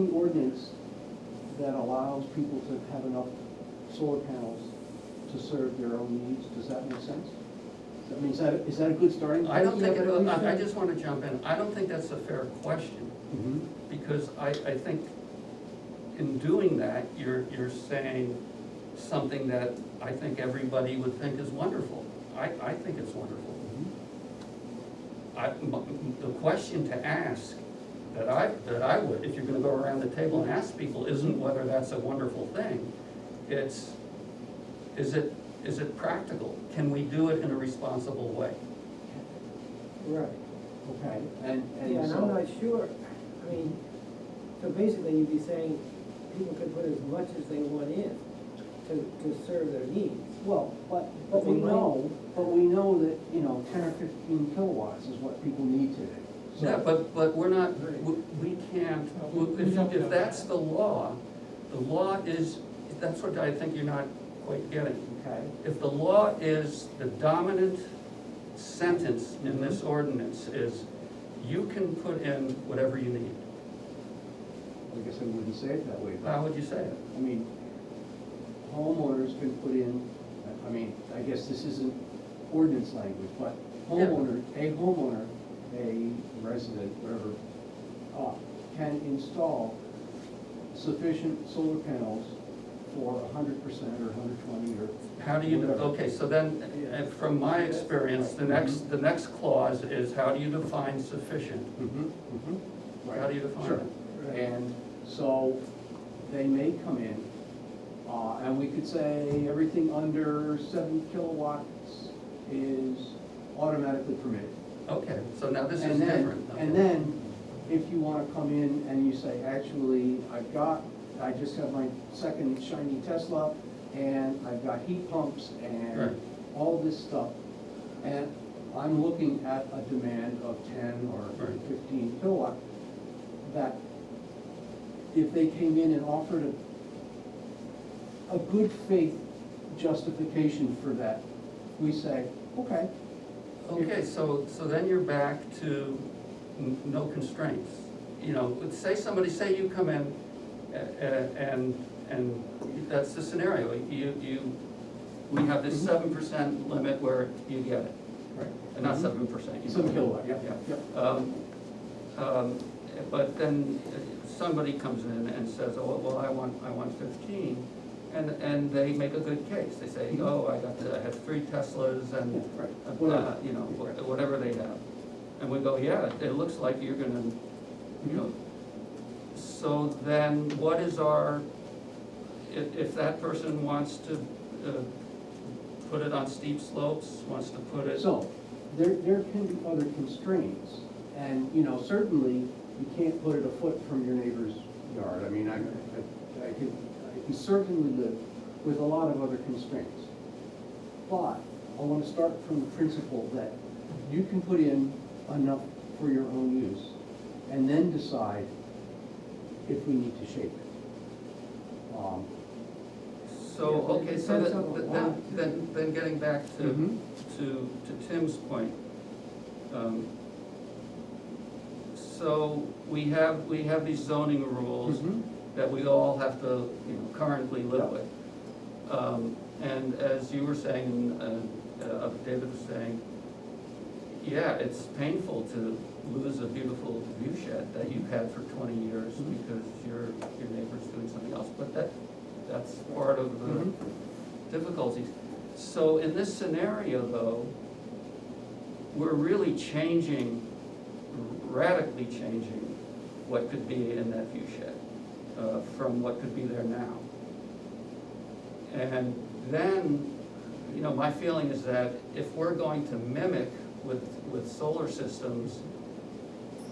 the ordinance that allows people to have enough solar panels to serve their own needs, does that make sense? I mean, is that a good starting point? I don't think, I just want to jump in, I don't think that's a fair question, Mhm. because I think in doing that, you're saying something that I think everybody would think is wonderful. I think it's wonderful. The question to ask that I would, if you're gonna go around the table and ask people, isn't whether that's a wonderful thing. It's, is it practical? Can we do it in a responsible way? Right. Okay, and Yeah, and so. I'm not sure, I mean, so basically you'd be saying people could put as much as they want in to serve their needs. Well, but But we they know that, 10 or 15 kilowatts is what people need today. So- Yeah, but we're not, we can't, if that's the law is, that's what I think you're not quite getting. Okay, If the law is, the dominant sentence in this ordinance is, you can put in whatever you need. I guess I wouldn't say it that way, How but, would you say it? I mean, homeowners can put in, I mean, I guess this isn't ordinance language, but a homeowner, a resident, whatever, can install sufficient solar panels for 100% or 120 or. How do you, whatever. okay, so then, from my experience, the next clause is, how do you define sufficient? Mhm, mhm, right. How do you define Sure. it? And so they may come in, and we could say everything under 7 kilowatts is automatically permitted. Okay, so now this is And then, different. and then, if you wanna come in and you say, actually, I just have my second shiny Tesla, and I've got heat pumps Right. and all this stuff, and I'm looking at a demand of 10 or Right. 15 kilowatt, that if they came in and offered a good faith justification for that, we say, okay. Okay, so then you're back to no constraints. Say you come in, and that's the scenario. We have this 7% limit where you get it, Right. not 7%. 7 kilowatt, yeah. Yeah. But then somebody comes in and says, oh, well, I want 15, and they make a good case. They say, oh, I have 3 Teslas and, Yeah, right. whatever they have. And we go, yeah, it looks like you're gonna, so then what is our, if that person wants to put it on steep slopes, wants to put it. So, there can be other constraints, and, certainly, you can't put it a foot from your neighbor's yard. I mean, I can certainly live with a lot of other constraints. But I want to start from the principle that you can put in enough for your own use, and then decide if we need to shape it. So, okay, so Depends on the lot. then getting back Mhm. to Tim's point. So we have these zoning rules Mhm. that we all have to, currently live Yeah. with. And as you were saying, David was saying, yeah, it's painful to lose a beautiful view shed that you've had for 20 years Mhm. because your neighbor's doing something else, but that's part of the Mhm. difficulties. So in this scenario, though, we're really radically changing what could be in that view shed from what could be there now. And then, my feeling is that if we're going to mimic with solar systems,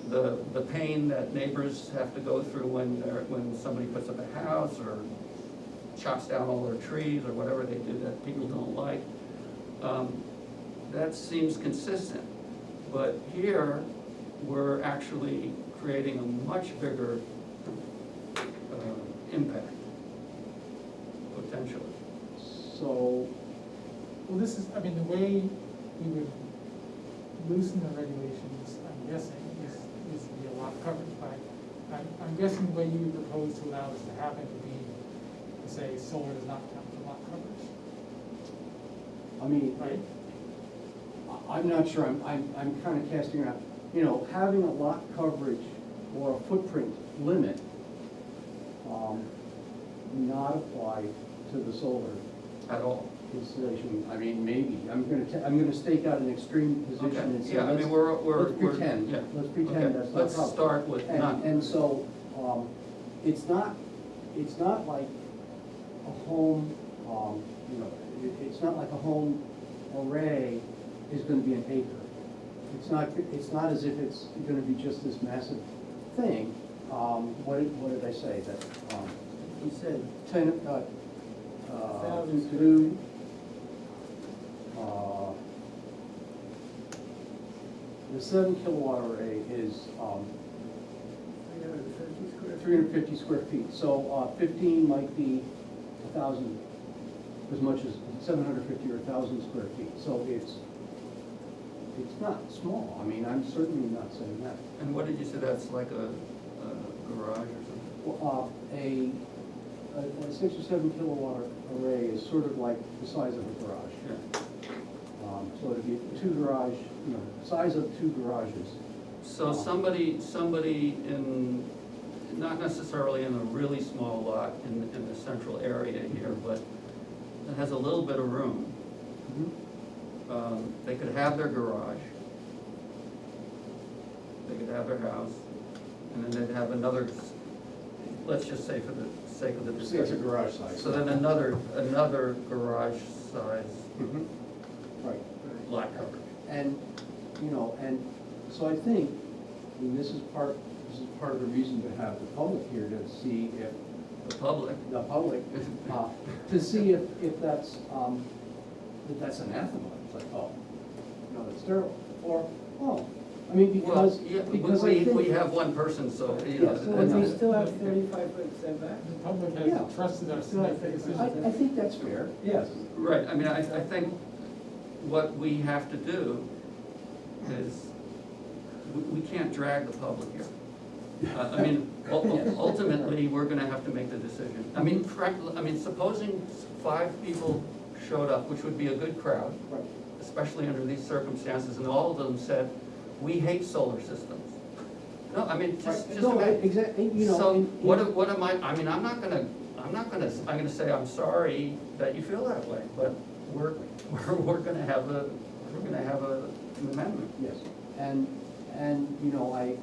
the pain that neighbors have to go through when somebody puts up a house or chops down all their trees or whatever they do that people don't like, that seems consistent. But here, we're actually creating a much bigger impact, potentially. So, Well, this is, I mean, the way we would loosen the regulations, I'm guessing, is to be a lot coverage by, I'm guessing the way you would propose to allow this to happen would be to say solar does not count for lot coverage, I mean, right? I'm not sure, I'm kind of casting around, you know, having a lot coverage or a footprint limit, not apply to the solar At all. installation. I mean, maybe, I'm gonna stake out an extreme position and Okay, say, yeah, I let's, mean, we're. let's pretend, Yeah. let's pretend Okay, that's not a let's problem. start with none. And so, it's not like a home, you know, it's not like a home array is gonna be an acre. It's not as if it's gonna be just this massive thing. What did I say, that, You said 10, Thousand to do, the 7 kilowatt array is, 350 square feet. 350 square feet, so 15 might be 1,000, as much as 750 or 1,000 square feet, so it's not small. I mean, I'm certainly not saying that. And what did you say, that's like a garage or something? Well, a 6 or 7 kilowatt array is sort of like the size of a garage. Yeah. So it'd be two garage, you know, size of 2 garages. So somebody in, not necessarily in a really small lot in the central area here, but that has a little bit of room, they could have their garage, they could have their house, and then they'd have another, let's just say for the sake of the Say it's a discussion. garage size. So then another garage size Right. lot coverage. And, you know, and so I think, I mean, this is part of the reason to have the public here, to see if, The public, the public, to see if that's, if that's anathema. It's like, oh, no, that's terrible. Or, oh, I mean, well, because, yeah, because I we think. have one person, so, you know. Yes, so But that's- we still have 35-foot setback. The public Yeah. has trusted us to Still make have the to- decision. I think that's fair, yes. Right, I mean, I think what we have to do is, we can't drag the public here. I mean, ultimately, we're gonna have to make the decision. I mean, supposing 5 people showed up, which would be a good crowd, Right. especially under these circumstances, and all of them said, we hate solar systems. No, I mean, just No, imagine. exactly, you know. So, in- what am I mean, I'm gonna say, I'm sorry that you feel that way, but we're gonna have an amendment. Yes, and, you know, I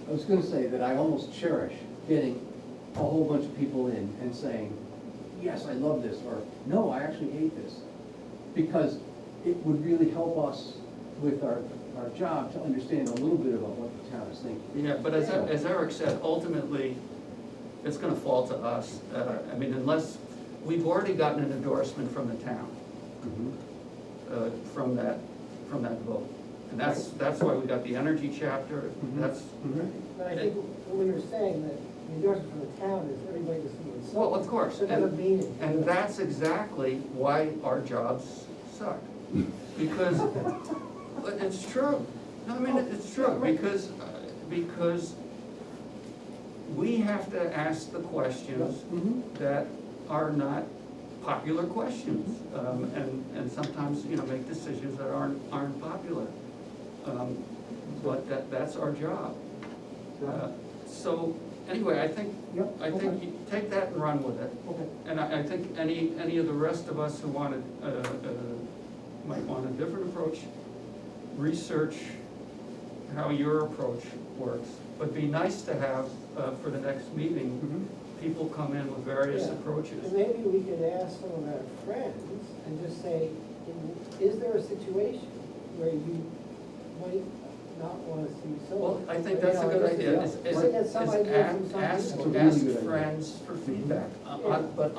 was gonna say that I almost cherish getting a whole bunch of people in and saying, yes, I love this, or no, I actually hate this. Because it would really help us with our job to understand a little bit about what the town is thinking. Yeah, but as Eric said, ultimately, it's gonna fall to us. I mean, unless, we've already gotten an endorsement from the town, from that vote. And that's why we got the energy chapter, that's, But I think what you're saying, that the endorsement from the town is everybody just needs. well, of course. That doesn't mean it. And that's exactly why our jobs suck. Because, but it's true. No, I mean, it's true, because we have to ask the questions that are not popular questions. And sometimes, you know, make decisions that aren't popular. But that's our job. So, anyway, I think you take that and run with it. Okay. And I think any of the rest of us who wanted, might want a different approach, research how your approach works. But be nice to have, for the next meeting, people come in with various Yeah. approaches. And maybe we could ask some of our friends and just say, is there a situation where you might not wanna see solar? Well, I think that's a good idea, is Just get some idea from some ask people. That's a really ask good idea. friends for feedback. Yeah. But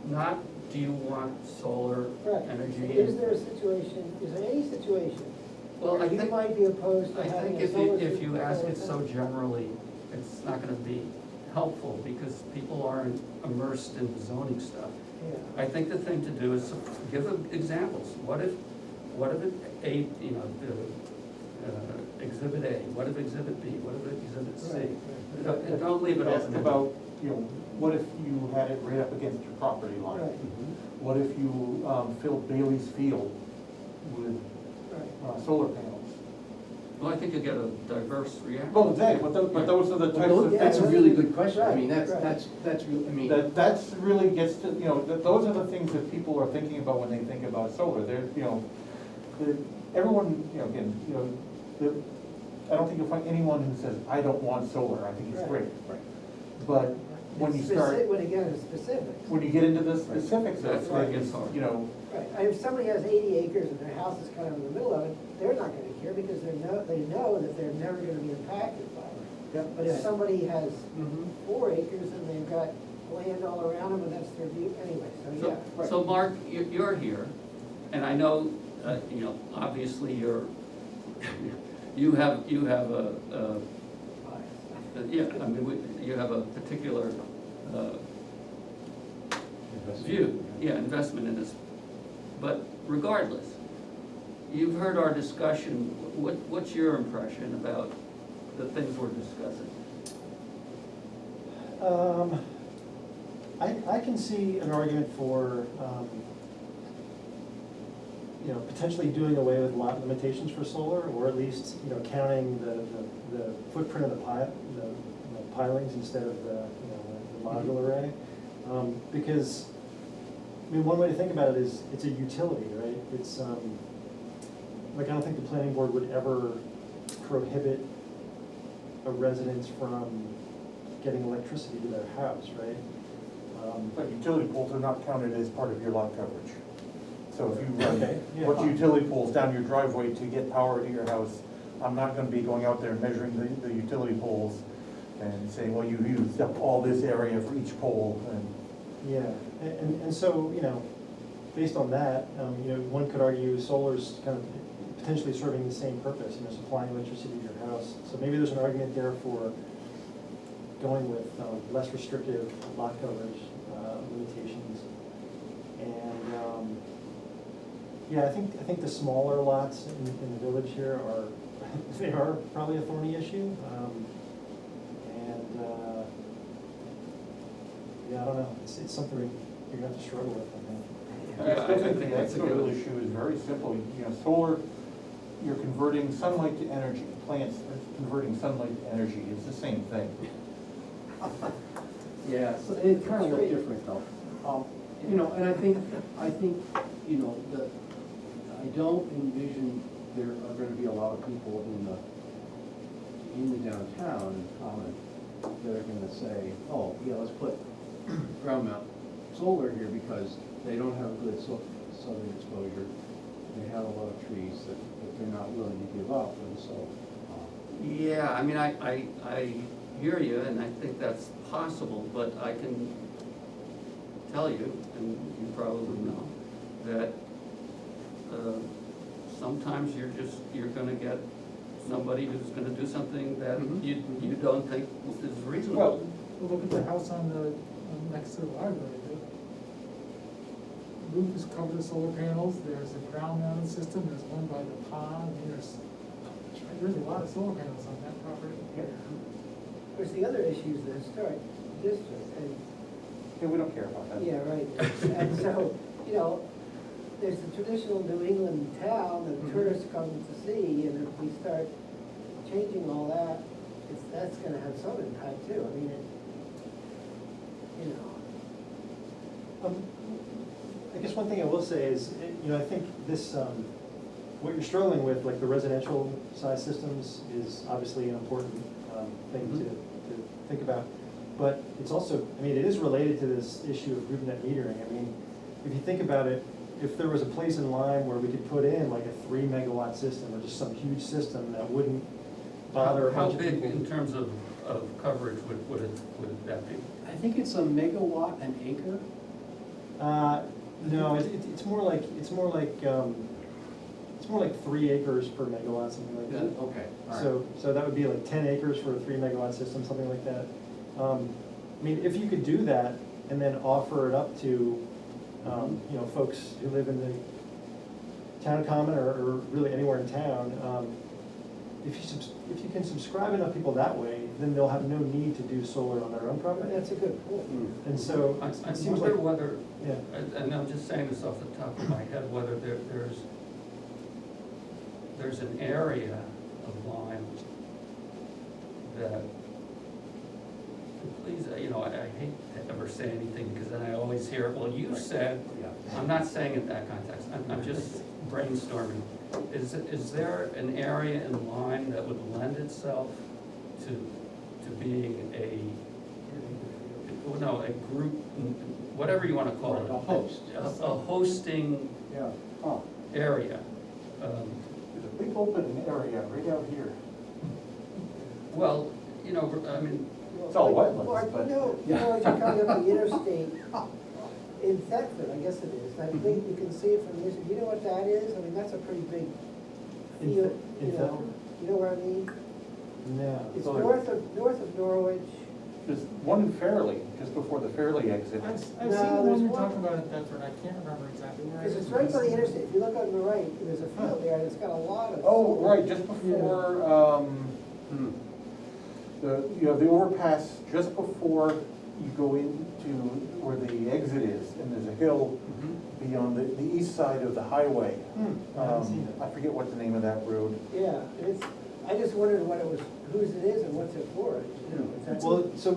not, do you want solar Right. energy? Is there a situation, is there any situation Well, I where you think, might be opposed to I having think a solar? if you ask solar it so panel? generally, it's not gonna be helpful, because people aren't immersed in the zoning stuff. Yeah. I think the thing to do is give them examples. What if exhibit A, what if exhibit B, what if exhibit C? Right, And don't leave it Ask open. about, what if you had it right up against your property line? Right, What if you filled Bailey's Field with right. solar panels? Well, I think you'll get a diverse reaction. Well, exactly, but those are the types of That's a things, really good question, I mean, Right, that's real, I mean. that's really gets to, those are the things that people are thinking about when they think about solar. Everyone, again, I don't think you'll find anyone who says, I don't want solar, I think it's Right. great. But when you start, When again, it's specifics. when you get into the specifics That's of where it things, gets hard. Right, and if somebody has 80 acres and their house is kind of in the middle of it, they're not gonna care because they know that they're never gonna be impacted by it. Yep. But if somebody has Mhm. 4 acres and they've got land all around them and that's their view, anyway, so yeah. right. So Mark, you're here, and I know, obviously you have a, yeah, I mean, you have a particular view, investment in this. But regardless, you've heard our discussion, what's your impression about the things we're discussing? I can see an argument for, potentially doing away with lot limitations for solar, or at least, counting the footprint of the pilings instead of the module array. Because, one way to think about it is, it's a utility, right? It's, I don't think the planning board would ever prohibit a residence from getting electricity to their house, right? but utility poles are not counted as part of your lot coverage. So if you run Okay, yeah. put utility poles down your driveway to get power to your house, I'm not gonna be going out there and measuring the utility poles and saying, well, you used up all this area for each pole, and Yeah, and so, based on that, one could argue solar's kind of potentially serving the same purpose, supplying electricity to your house. So maybe there's an argument there for going with less restrictive lot coverage limitations. And, I think the smaller lots in the village here they are probably a thorny issue. I don't know, it's something you're gonna have to struggle with, I think. Yeah, I think the that's a good- real issue is very simple. Solar, you're converting sunlight to energy. Plants are converting sunlight to energy. It's the same thing. Yeah, so it's kind of a little different though. And I think, I don't envision there are gonna be a lot of people in the downtown in common that are gonna say, oh, yeah, let's put ground mount solar here because they don't have good southern exposure. They have a lot of trees that they're not willing to give up, and so. Yeah, I mean, I hear you, and I think that's possible, but I can tell you, and you probably know, that sometimes you're gonna get somebody who's gonna do something that Mhm. you don't think is reasonable. Well, look at the house next to the library. The roof is covered with solar panels, there's a ground mounted system, there's one by the pond, there's a lot of solar panels on that property. Of course, the other issue is the historic district, and, Yeah, we don't care about that. yeah, right. And so, there's the traditional New England town that Mhm. tourists come to see, and if we start changing all that, that's gonna have some impact too. I mean, I guess one thing I will say is, I think this, what you're struggling with, like the residential size systems, is obviously an important thing to think about. But it's also, I mean, it is related to this issue of group net metering. I mean, if you think about it, if there was a place in Lyme where we could put in like a 3 megawatt system or just some huge system that wouldn't bother a How bunch of big people. in terms of coverage would that be? I think it's a megawatt an acre. No, it's more like, it's more like 3 acres per megawatt, something like that. Okay, all right. So that would be like 10 acres for a 3 megawatt system, something like that. I mean, if you could do that and then offer it up to, you know, folks who live in the town common or really anywhere in town, if you can subscribe enough people that way, then they'll have no need to do solar on their own property. That's a good point. And so I it seems wonder like, whether, yeah. and I'm just saying this off the top of my head, whether there's an area of Lyme that, please, you know, I hate to ever say anything, because then I always hear, well, you said, I'm not saying in that context, I'm just brainstorming. Is there an area in Lyme that would lend itself to being a group, whatever you wanna call it? A host. A hosting Yeah. area. There's a big open area right out here. Well, you know, I mean, It's all wetlands, Mark, but- you know, as you're coming up the interstate in Thetford, I guess it is, I think you can see it from this, you know what that is? I mean, that's a pretty big In field, in you know, Thetford? you know where I mean? No. It's So north of Norwich. There's one in Fairleigh, just before the Fairleigh exit. I've seen No, the there's one you're one- talking about in Bedford, I can't remember exactly where it Because is. it's right by the interstate, if you look on the right, there's a field there, and it's got a lot of. Oh, right, just before, you have the overpass, just before you go into where the exit is, and there's a hill beyond the east side of the highway. I haven't seen it. I forget what the name of that road. Yeah, it's, I just wondered what it was, whose it is and what's it for, you know, is that- Well, so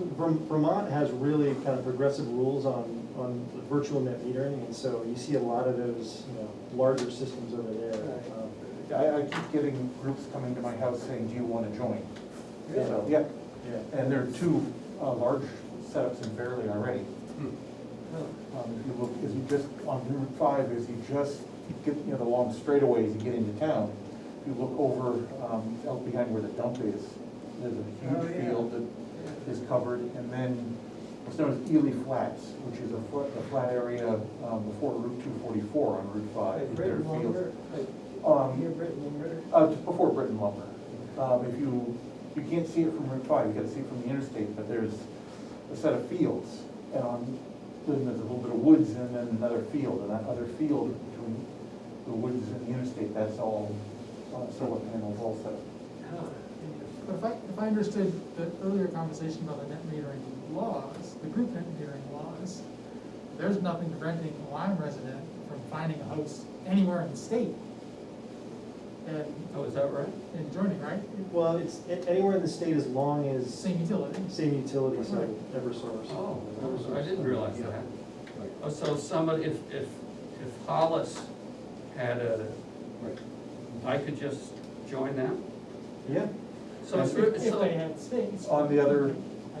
Vermont has really kind of progressive rules on virtual net metering, and so you see a lot of those, you know, larger systems over there. Right. I keep getting groups coming to my house saying, do you want to join? Really? So, yeah, Yeah. and there are two large setups in Fairleigh already. Oh. If you look, as you just, on Route 5, as you just get, you know, the long straightaways, you get into town, if you look over, out behind where the dump is, there's a Oh, huge yeah. field that is covered, and then what's known as Ely Flats, which is a flat area, before Route 244 on Route 5. Like There are Britton fields. lumber, like Um, near Britton lumber. Just before Britton lumber. If you can't see it from Route 5, you gotta see it from the interstate, but there's a set of fields. And then there's a little bit of woods and then another field, and that other field between the woods and the interstate, that's all solar panels all set up. Huh, interesting. But if I understood the earlier conversation about the net metering laws, the group net metering laws, there's nothing preventing a Lyme resident from finding a house anywhere in the state oh, is that right? and joining, right? Well, it's anywhere in the state as long as Same utility. same utility, so Right. Eversource. Oh, I didn't realize that. Right. Oh, so somebody, if Hollis had Right. I could just join them? Yeah. So it's, If they had space. On the other,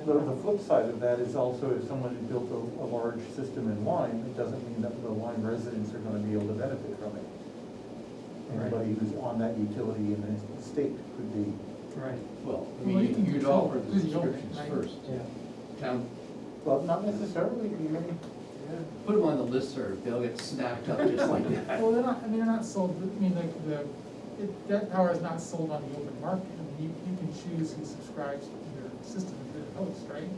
the flip side of that is also if someone had built a large system in Lyme, it doesn't mean that the Lyme residents are gonna be able to benefit from it. Anybody who's on that utility in the state could be. right. Well, I Well, you mean, can you'd control offer the who you own, subscriptions right? first. Yeah. Town, Well, not necessarily, you may. put them on the listserv, they'll get snapped up just like that. Well, they're not, I mean, they're not sold, I mean, that power is not sold on the open market. I mean, you can choose who subscribes to your system if you're the host, right?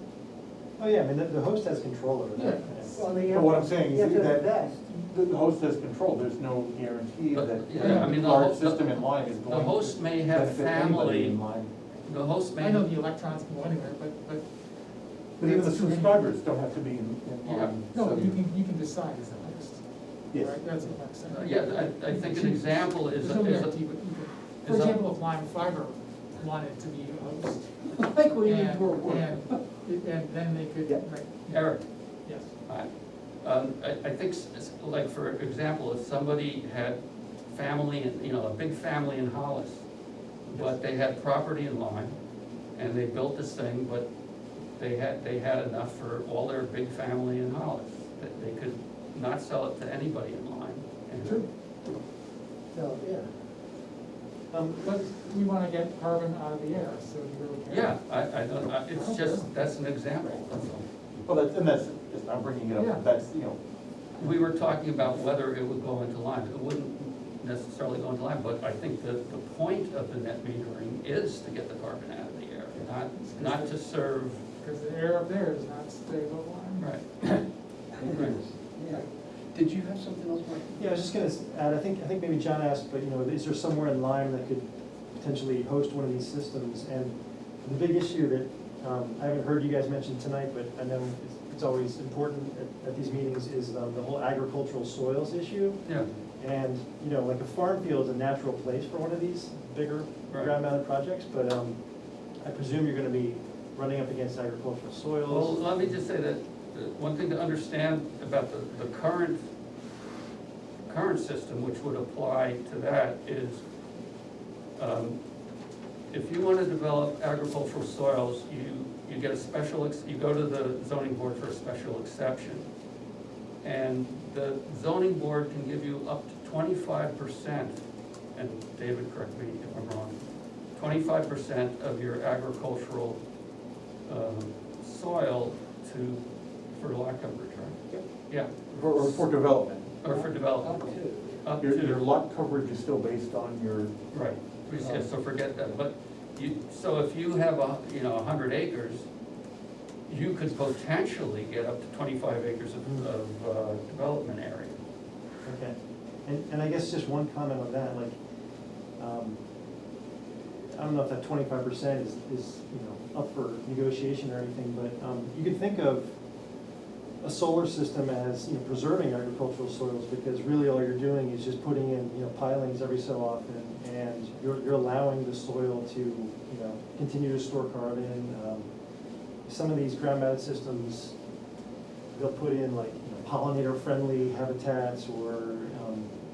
Oh, yeah, I mean, the host has control over that. Yeah. Well, they But have, what I'm saying you have is to that invest. the host has control, there's no guarantee But, that yeah, I mean, the the large host- system in Lyme is going The to host may have benefit anybody family, in Lyme. the host may. I know the electrons can go anywhere, but. But even the that's true. subscribers don't have to be in Yeah. Lyme. No, so- you can decide as the host. Yes. Right, that's what Mark said. Yeah, I think an example is, There's no is guarantee, but you can, for is a- example, if Lyme Fiber wanted to be a host. I think we need And, more work. and then they could, Yeah. right, Eric, yes. hi. I think, like, for example, if somebody had family, you know, a big family in Hollis, but they had property in Lyme, and they built this thing, but they had enough for all their big family in Hollis, that they could not sell it to anybody in Lyme. And- True. So, yeah. But we wanna get carbon out of the air, so you really care. Yeah, I don't, it's just, that's an example, that's all. Well, that's, just, I'm bringing it Yeah. up, that's, We were talking about whether it would go into Lyme. It wouldn't necessarily go into Lyme, but I think that the point of the net metering is to get the carbon out of the air, not to serve, Because the air up there is not stable line. right. Right. Yeah. Did you have something else, Mike? Yeah, I was just gonna add, I think maybe John asked, but, is there somewhere in Lyme that could potentially host one of these systems? And the big issue that, I haven't heard you guys mention tonight, but I know it's always important at these meetings, is the whole agricultural soils issue. Yeah, And, like a farm field is a natural place for one of these bigger Right. ground mounted projects, but, I presume you're gonna be running up against agricultural well, soils. let me just say that, one thing to understand about the current system, which would apply to that, is, if you want to develop agricultural soils, you get a special, you go to the zoning board for a special exception. And the zoning board can give you up to 25%, and David, correct me if I'm wrong, 25% of your agricultural soil for lot coverage, right? Yep. Yeah, for development. or for Up development. to. Up Your to, lot coverage is still based on your, right, yeah, so forget that, but so if you have 100 acres, you could potentially get up to 25 acres of development area. Okay, and I guess just one comment on that, like, I don't know if that 25% is up for negotiation or anything, but you could think of a solar system as preserving agricultural soils, because really all you're doing is just putting in pilings every so often, and you're allowing the soil to continue to store carbon. Some of these ground mounted systems, they'll put in like pollinator friendly habitats, or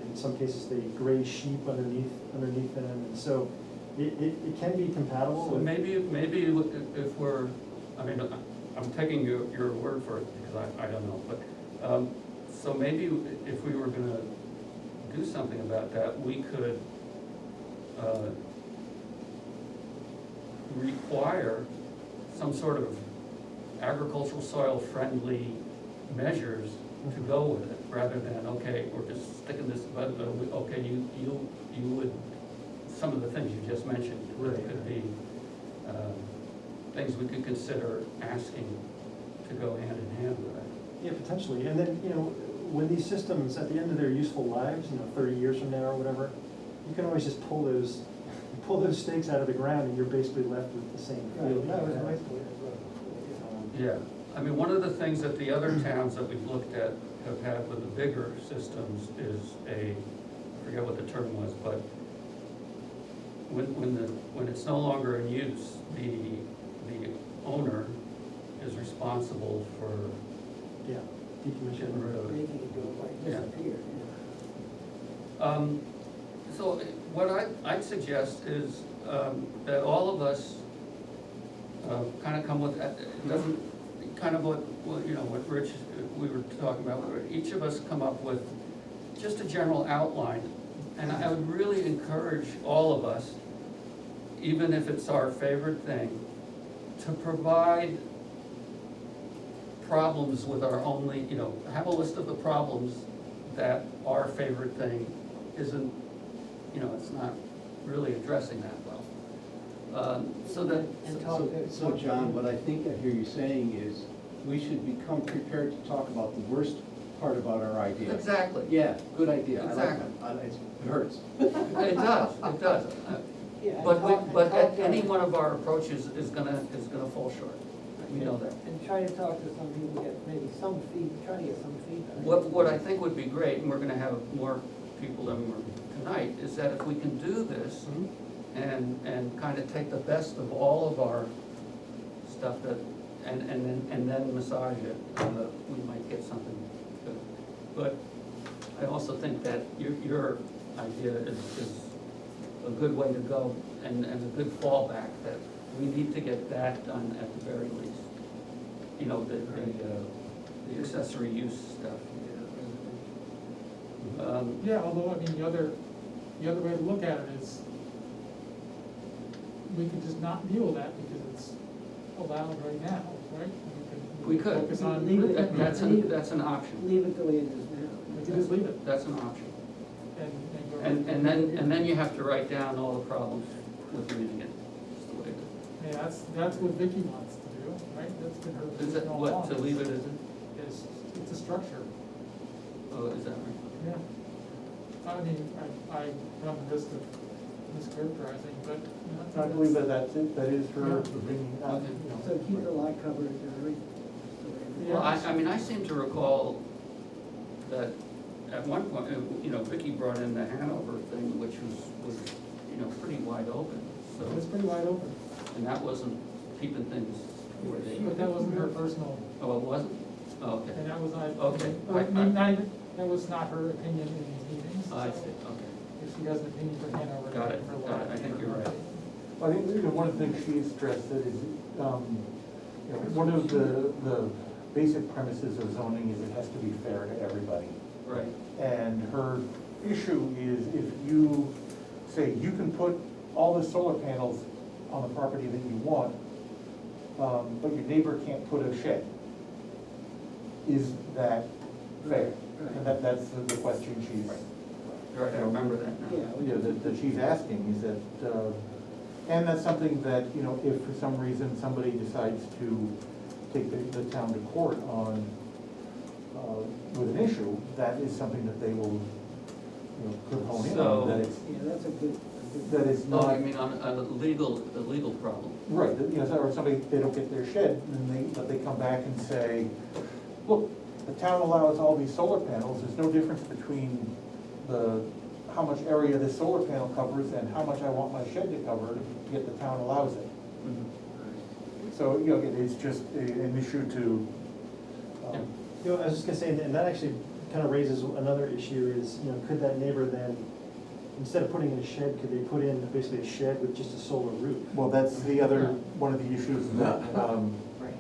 in some cases they graze sheep underneath them, and so it can be compatible So with. maybe if we're, I mean, I'm taking your word for it, because I don't know, but, so maybe if we were gonna do something about that, we could require some sort of agricultural soil friendly measures to go with it, rather than, okay, we're just sticking this, but, okay, you would, some of the things you just mentioned, could be things we could consider asking to go hand in hand with that. Yeah, potentially, and then, when these systems, at the end of their useful lives, 30 years from now or whatever, you can always just pull those stakes out of the ground, and you're basically left with the same field. That was my point as well. Yeah, I mean, one of the things that the other towns that we've looked at have had with the bigger systems is I forget what the term was, but when it's no longer in use, the owner is responsible for Yeah, getting rid decommission. of it. Making it go like Yeah. disappear, So what I'd suggest is that all of us kind of come with, it doesn't, kind of what Rich, we were talking about, where each of us come up with just a general outline. And I would really encourage all of us, even if it's our favorite thing, to provide problems with our only, have a list of the problems that our favorite thing isn't, it's not really addressing that well. So that, And talk to. So John, what I think I hear you saying is, we should become prepared to talk about the worst part about our idea. exactly. Yeah, good idea, I like Exactly. that, it hurts. It does. Yeah, and But talk- and but talk to- any one of our approaches is gonna fall short. We know that. And try to talk to some people, get maybe some try to get some feedback. What I think would be great, and we're gonna have more people than we're tonight, is that if we can do this and kind of take the best of all of our stuff that, and then massage it, we might get something good. But I also think that your idea is a good way to go and a good fallback, that we need to get that done at the very least. you know, the accessory use stuff. Yeah, although, I mean, the other way to look at it is, we could just not deal with that because it's allowed right now, right? We could. Focus on. Leave it- That's an option. Leave it the way it is now. We could just leave it That's an option. go. And then you have to write down all the problems with reading it. Just the way it Yeah, that's what Vicky wants to do, right? That's been her. is. Is it, all what, along. to leave it as it? It's a structure. Oh, is that right? Yeah. I mean, I run the risk of mischaracterizing, but, you know. I believe that that's it, that is her Yeah. opinion. Okay. So keep the lot coverage and everything. just the way it is. Yeah. Well, I mean, I seem to recall that at one point, you know, Vicky brought in the Hanover thing, which was, you know, pretty wide open, It's so, pretty wide open, and that wasn't keeping things where they. but that wasn't her personal, Oh, it wasn't? Oh, okay. and that was not. Okay. That was not her opinion in these meetings. I so see, okay. If she has an opinion for Hanover. Got it, for a got it. lot, I think you're right. I think, you know, one of the things she stressed that is, you know, one of the basic premises of zoning is it has to be fair to everybody. Right, And her issue is if you say you can put all the solar panels on the property that you want, but your neighbor can't put a shed, is that fair? And that's the question she's, right, I remember that now. Yeah. you know, that she's asking is that, and that's something that, you know, if for some reason somebody decides to take the town to court on, with an issue, that is something that they will, you know, could hone in So- on, that it's, Yeah, that's a good. that it's Oh, not. you mean on a legal problem? Right, that, you know, or somebody, they don't get their shed, but they come back and say, look, the town allows all these solar panels, there's no difference between how much area this solar panel covers and how much I want my shed to cover, yet the town allows it. So, you know, it's just an issue to, Yeah. You know, I was just gonna say, and that actually kind of raises another issue is, you know, could that neighbor then, instead of putting in a shed, could they put in basically a shed with just a solar roof? well, that's the other, one of the issues that, Right.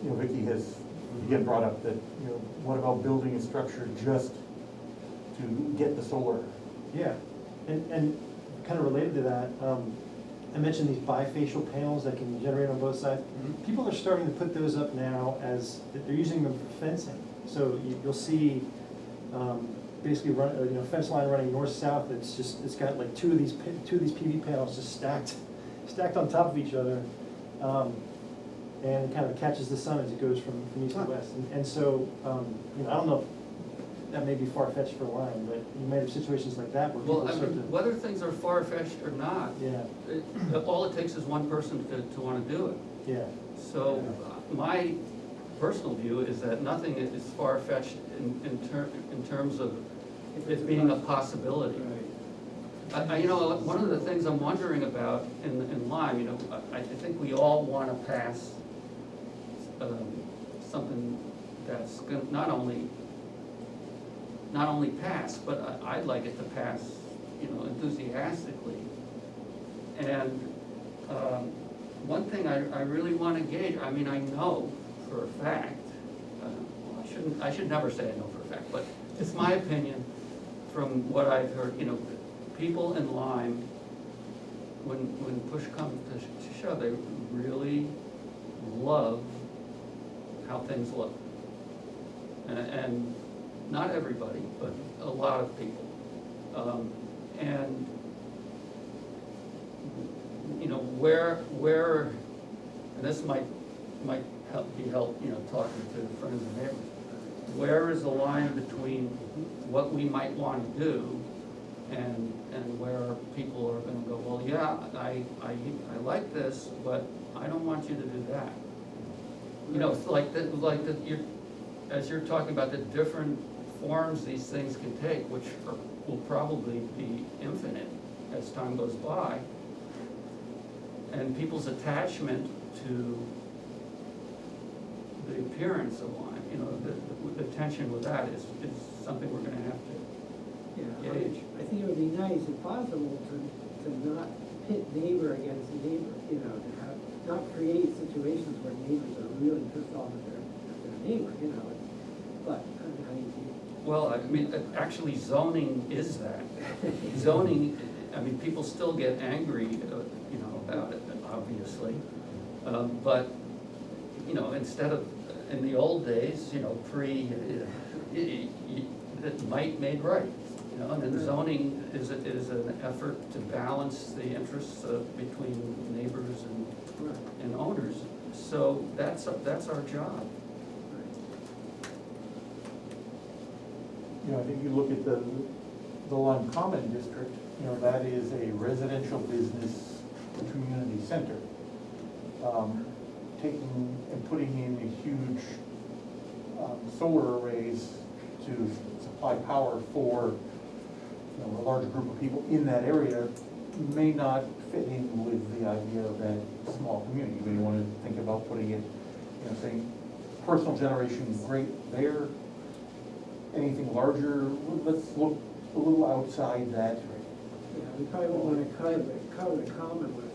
you know, Vicky has again brought up, that, you know, what about building a structure just to get the solar? Yeah, and kind of related to that, I mentioned these bifacial panels that can generate on both sides. Mhm. People are starting to put those up now as, they're using them for fencing. So you'll see, basically fence line running north-south, it's got like two of these PV panels just stacked on top of each other. And kind of catches the sun as it goes from east to west. And so, I don't know, if that may be far-fetched for Lyme, but you might have situations like that where people Well, I start to. mean, whether things are far-fetched or not, Yeah, all it takes is one person to wanna do it. yeah, So my personal view is that nothing is far-fetched in terms of it being a possibility. You know, one of the things I'm wondering about in Lyme, you know, I think we all wanna pass something that's gonna not only pass, but I'd like it to pass, you know, enthusiastically. And one thing I really wanna gauge, I mean, I know for a fact, well, I should never say I know for a fact, but it's my opinion from what I've heard, you know, people in Lyme, when push comes to shove, they really love how things look. And not everybody, but a lot of people. And, you know, where, and this might be help, you know, talking to friends and neighbors. Where is the line between what we might want to do and where people are gonna go, well, yeah, I like this, but I don't want you to do that. You know, it's like as you're talking about the different forms these things can take, which will probably be infinite as time goes by. And people's attachment to the appearance of Lyme, you know, the tension with that is something we're gonna have to Yeah, gauge. I think it would be nice, if possible, to not pit neighbor against neighbor, you know, to not create situations where neighbors are really pissed off at their neighbor, you know, but, I mean, Well, I mean, actually zoning is that. Zoning, I mean, people still get angry, you know, about it, obviously. But, you know, instead of, in the old days, you know, might made right. You know, and then zoning is an effort to balance the interests between neighbors right, and owners. So that's our job. You know, I think you look at the Lyme Common District, you know, that is a residential business community center. Taking and putting in a huge solar arrays to supply power for, you know, a large group of people in that area may not fit in with the idea of that small community. You may want to think about putting it, you know, saying personal generation is great there. Anything larger, let's look a little outside that. yeah, we probably won't wanna cover the common with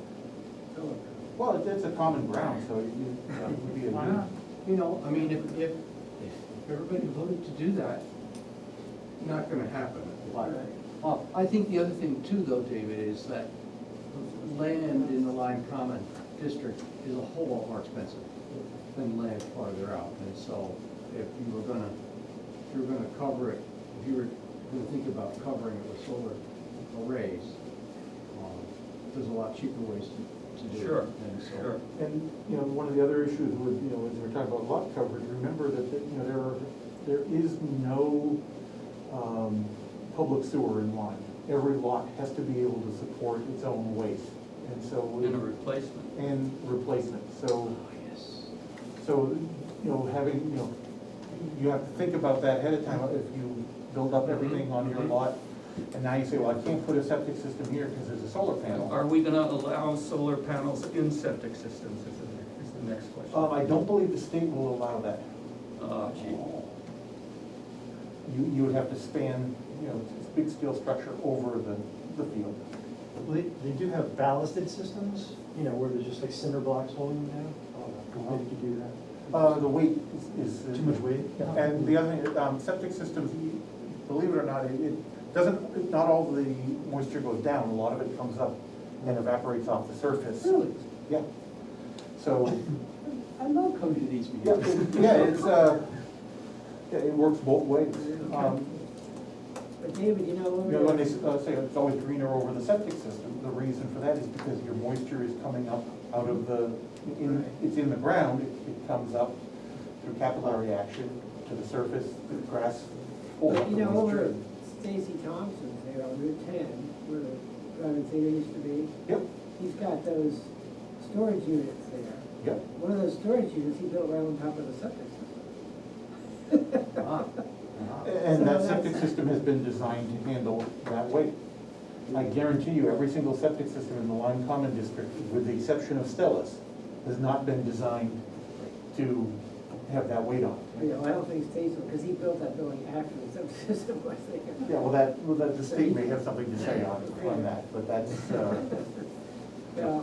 solar. Well, it's a common ground, so it would be a Why good. not? You know, I mean, if everybody voted to do that, not gonna happen. But, I think the other thing too, though, David, is that land in the Lyme Common District is a whole lot more expensive than land farther out. And so if you were gonna cover it, if you were gonna think about covering it with solar arrays, there's a lot cheaper ways to do it. Sure, And so- sure. And, you know, one of the other issues with, you know, as we're talking about lot coverage, remember that, you know, there is no public sewer in Lyme. Every lot has to be able to support its own waste, and so. And a replacement. And replacement, so, Oh, yes. so, you know, having, you know, you have to think about that ahead of time. If you build up everything on your lot, and now you say, well, I can't put a septic system here because there's a solar panel. Are we gonna allow solar panels in septic systems is the next question. I don't believe the state will allow that. Gee. You would have to span, you know, it's a big scale structure over the field. Well, they do have ballasted systems, you know, where there's just like cinder blocks holding them down. Maybe you could do that. The weight is. Too much weight? And the other thing, septic systems, believe it or not, it doesn't, not all the moisture goes down, a lot of it comes up and evaporates off the surface. Really? Yeah. So, I love coming to these yeah, meetings. yeah, it works both ways. But David, you know, You know, when they say it's always greener over the septic system, the reason for that is because your moisture is coming up out of it's in the ground, it comes up through capillary action to the surface, the grass holds up But the you know, over moisture. at Stacy Thompson's there on Route 10, where the driving theater used to be, Yep, he's got those storage units there. yep. One of those storage units he built right on top of the septic system. Ah. And that So septic that's- system has been designed to handle that weight. I guarantee you, every single septic system in the Lyme Common District, with the exception of Stella's, has not been designed to have that weight on it. You know, I don't think Stacy, because he built that building after the septic system was there. Yeah, well, the state may have something to say on that, but that's, Yeah,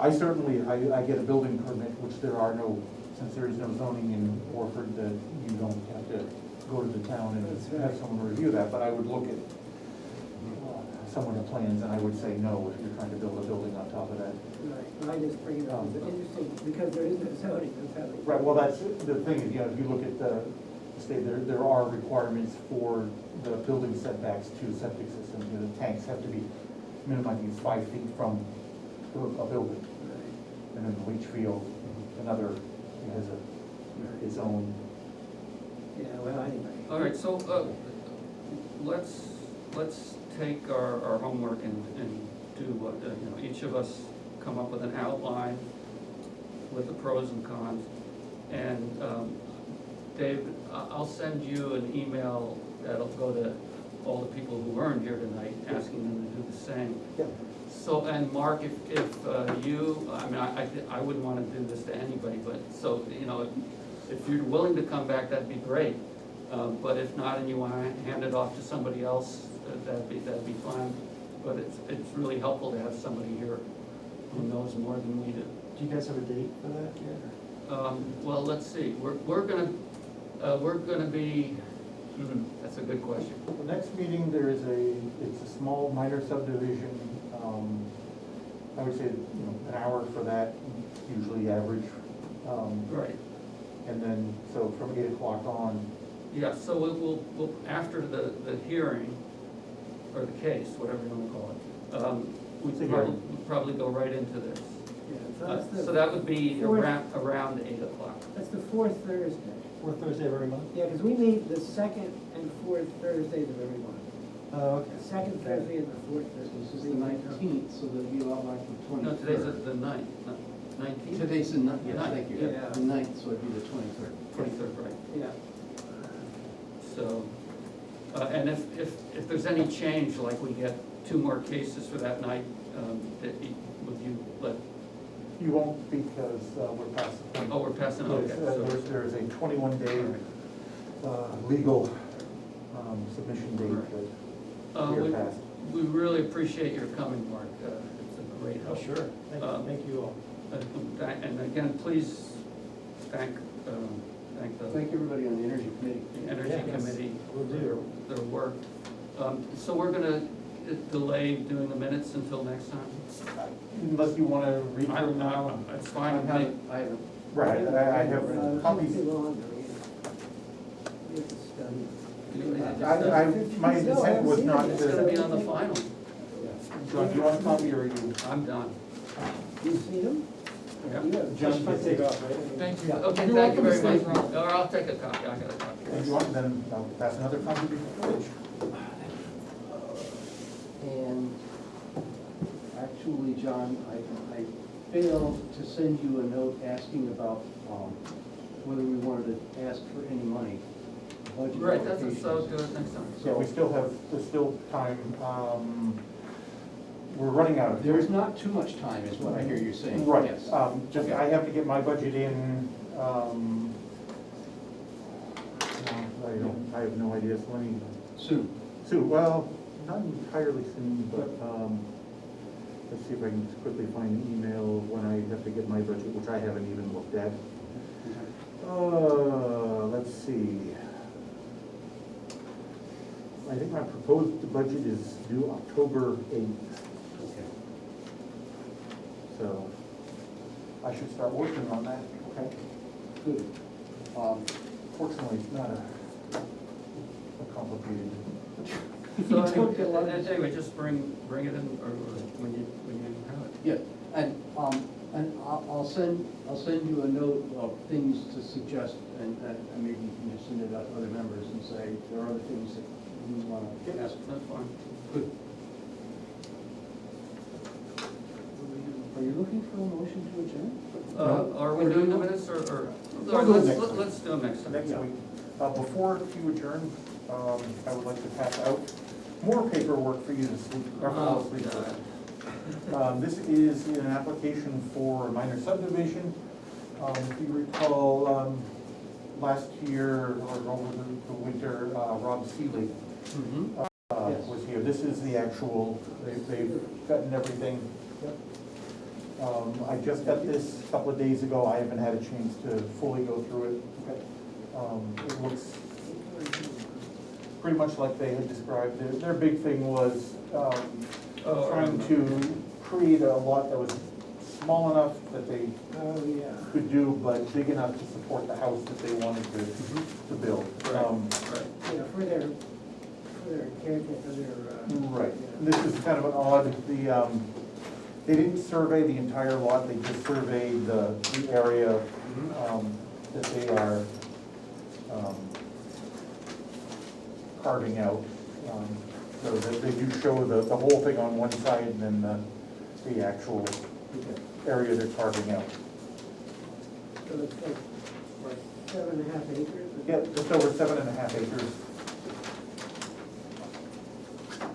I certainly, I get a building permit, which there are no, since there is no zoning in Orford, that you don't have to go to the town That's and right. have someone review that, but I would look at some of the plans, and I would say no if you're trying to build a building on top of that. right, and I just bring it up, it's interesting, because there is no zoning, that's how they. Right, well, that's, the thing is, you know, if you look at the state, there are requirements for the building setbacks to septic systems. You know, the tanks have to be minimizing 5 feet from a building. Right. And then the leach field, another, has its own. Yeah, well, anyway. All right, so, let's take our homework and do what, you know, each of us come up with an outline with the pros and cons. And, Dave, I'll send you an email that'll go to all the people who weren't here tonight, asking them to do the same. Yeah. So, and Mark, if you, I mean, I wouldn't wanna do this to anybody, but, so, you know, if you're willing to come back, that'd be great. But if not, and you wanna hand it off to somebody else, that'd be fine. But it's really helpful to have somebody here who knows more than we do. Do you guys have a date for that yet? Well, let's see, we're gonna be, that's a good question. The next meeting, there is it's a small minor subdivision. I would say, an hour for that, usually average. Right, And then, so from 8 o'clock on, yeah, so we'll, after the hearing, or the case, whatever you wanna call it, It's a we'd hearing. probably go right into this. Yeah, so that's the. So that would be fourth- around 8 o'clock. That's the fourth Thursday. Fourth Thursday of every month? Yeah, because we meet the second and fourth Thursdays of every month. Oh, okay. The second Thursday and the fourth So Thursday. this is the 19th, so there'll be a lot like the No, 23rd. today's the 19th? Today's the ninth, yes, Ninth, thank you. yeah. The 9th, so it'd be the 23rd. 23rd, right. Yeah. So, and if there's any change, like we get 2 more cases for that night, would you let, you won't because we're past the point. oh, we're passing, okay. so- There's a 21-day legal submission date that We we're past. we really appreciate your coming, Mark. It's a great Oh, help. sure. Thank you all. And again, please thank the Thank everybody on the Energy Committee. Energy Yeah, yes, Committee will for do. their work. So we're gonna delay doing the minutes until next time? Unless you want to read I through don't them. know, it's fine with me. I haven't, Right, I have copies. Too long, we have to study. My intent was not It's gonna be on the to, final. John, do you want a copy or you? I'm done. You see them? Yeah. You have- John, Just take off, right? Thank you. Okay, You're thank you welcome to very stay, much. Ron. Or I'll take a copy, I got a copy. If you want, then I'll pass another copy before. and actually, John, I failed to send you a note asking about whether we wanted to ask for any money, budget Right, that's, so allocations. do it next time. Yeah, we still have, there's still time. We're running out of. There is not too much time, is what I hear you saying. Right, Yes. just, I have to get my budget in, I have no idea, so let me, Soon. well, not entirely soon, but, let's see if I can quickly find the email when I have to get my budget, which I haven't even looked at. Let's see. I think my proposed budget is due October 8th. Okay. So I should start working on that. Okay, good. Fortunately, it's not a complicated. So Don't get a lot of- anyway, just bring it in, or when you have it. Yeah, and I'll send you a note of things to suggest, and maybe you can just send it out to other members and say, there are other things that you want to ask. That's fine. Good. Are you looking for a motion to adjourn? Are we doing the minutes, or We'll do it next week. let's do them next time. Next week. Before you adjourn, I would like to pass out more paperwork for you to sleep, or fall Oh, asleep God. with. This is an application for a minor subdivision. If you recall, last year, or over the winter, Rob Seeley Mhm. Yes. was here. This is the actual, they've gotten everything. I just got this a couple of days ago. I haven't had a chance to fully go through it. It looks pretty much like they had described. Their big thing was trying to create a lot that was small enough that they Oh, yeah. could do, but big enough to support the house that they wanted to build. Right, right. Yeah, for their caretaker, Right. yeah. This is kind of an odd, they didn't survey the entire lot, they just surveyed the area that they are carving out. So that they do show the whole thing on one side and then the actual area they're carving out. So it's like, what, 7.5 acres? Yeah, just over 7.5 acres.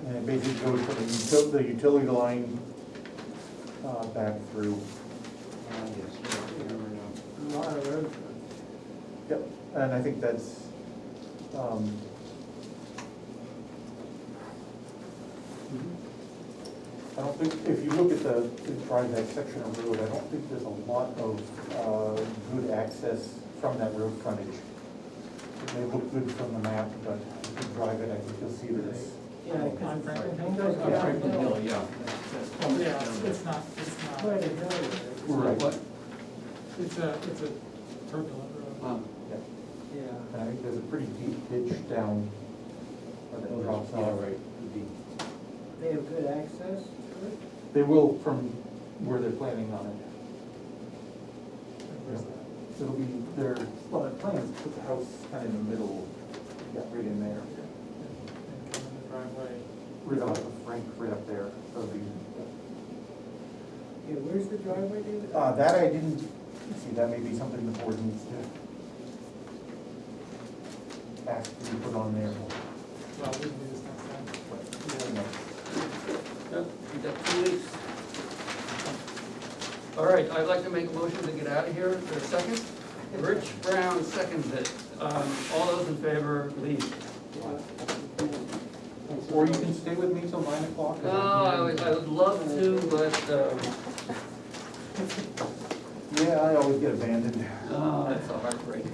And it basically goes from the utility line back through. Yes. A lot of road. Yep, and I think that's, I don't think, if you look at the drive that section of road, I don't think there's a lot of good access from that road frontage. It may look good from the map, but if you drive it, I think you'll see that it's. Yeah, On because Franklin Hill? it goes On down Franklin hill. Hill, yeah. Yeah, it's not, Quite a hill there. Right. What? it's a turbulent road. Yeah. Yeah. And I think there's a pretty deep ditch down where that drops Yeah, off. right, the, They have good access to it? They will from where they're planning on it. Where's that? It'll be their, well, their plans put the house kind of in the middle, yeah, right in there, And come in the driveway. right off of Frank, right up there. So the, Yeah, where's the driveway, David? that I didn't see, that may be something the board needs to ask you to put on there. Well, we can do this next time. Yep, you got 2 weeks. All right, I'd like to make a motion to get out of here. For a second? Rich Brown seconds it. All those in favor, leave. Or you can stay with me till 9 o'clock. No, I would love to, but, Yeah, I always get abandoned. oh, that's a heartbreak.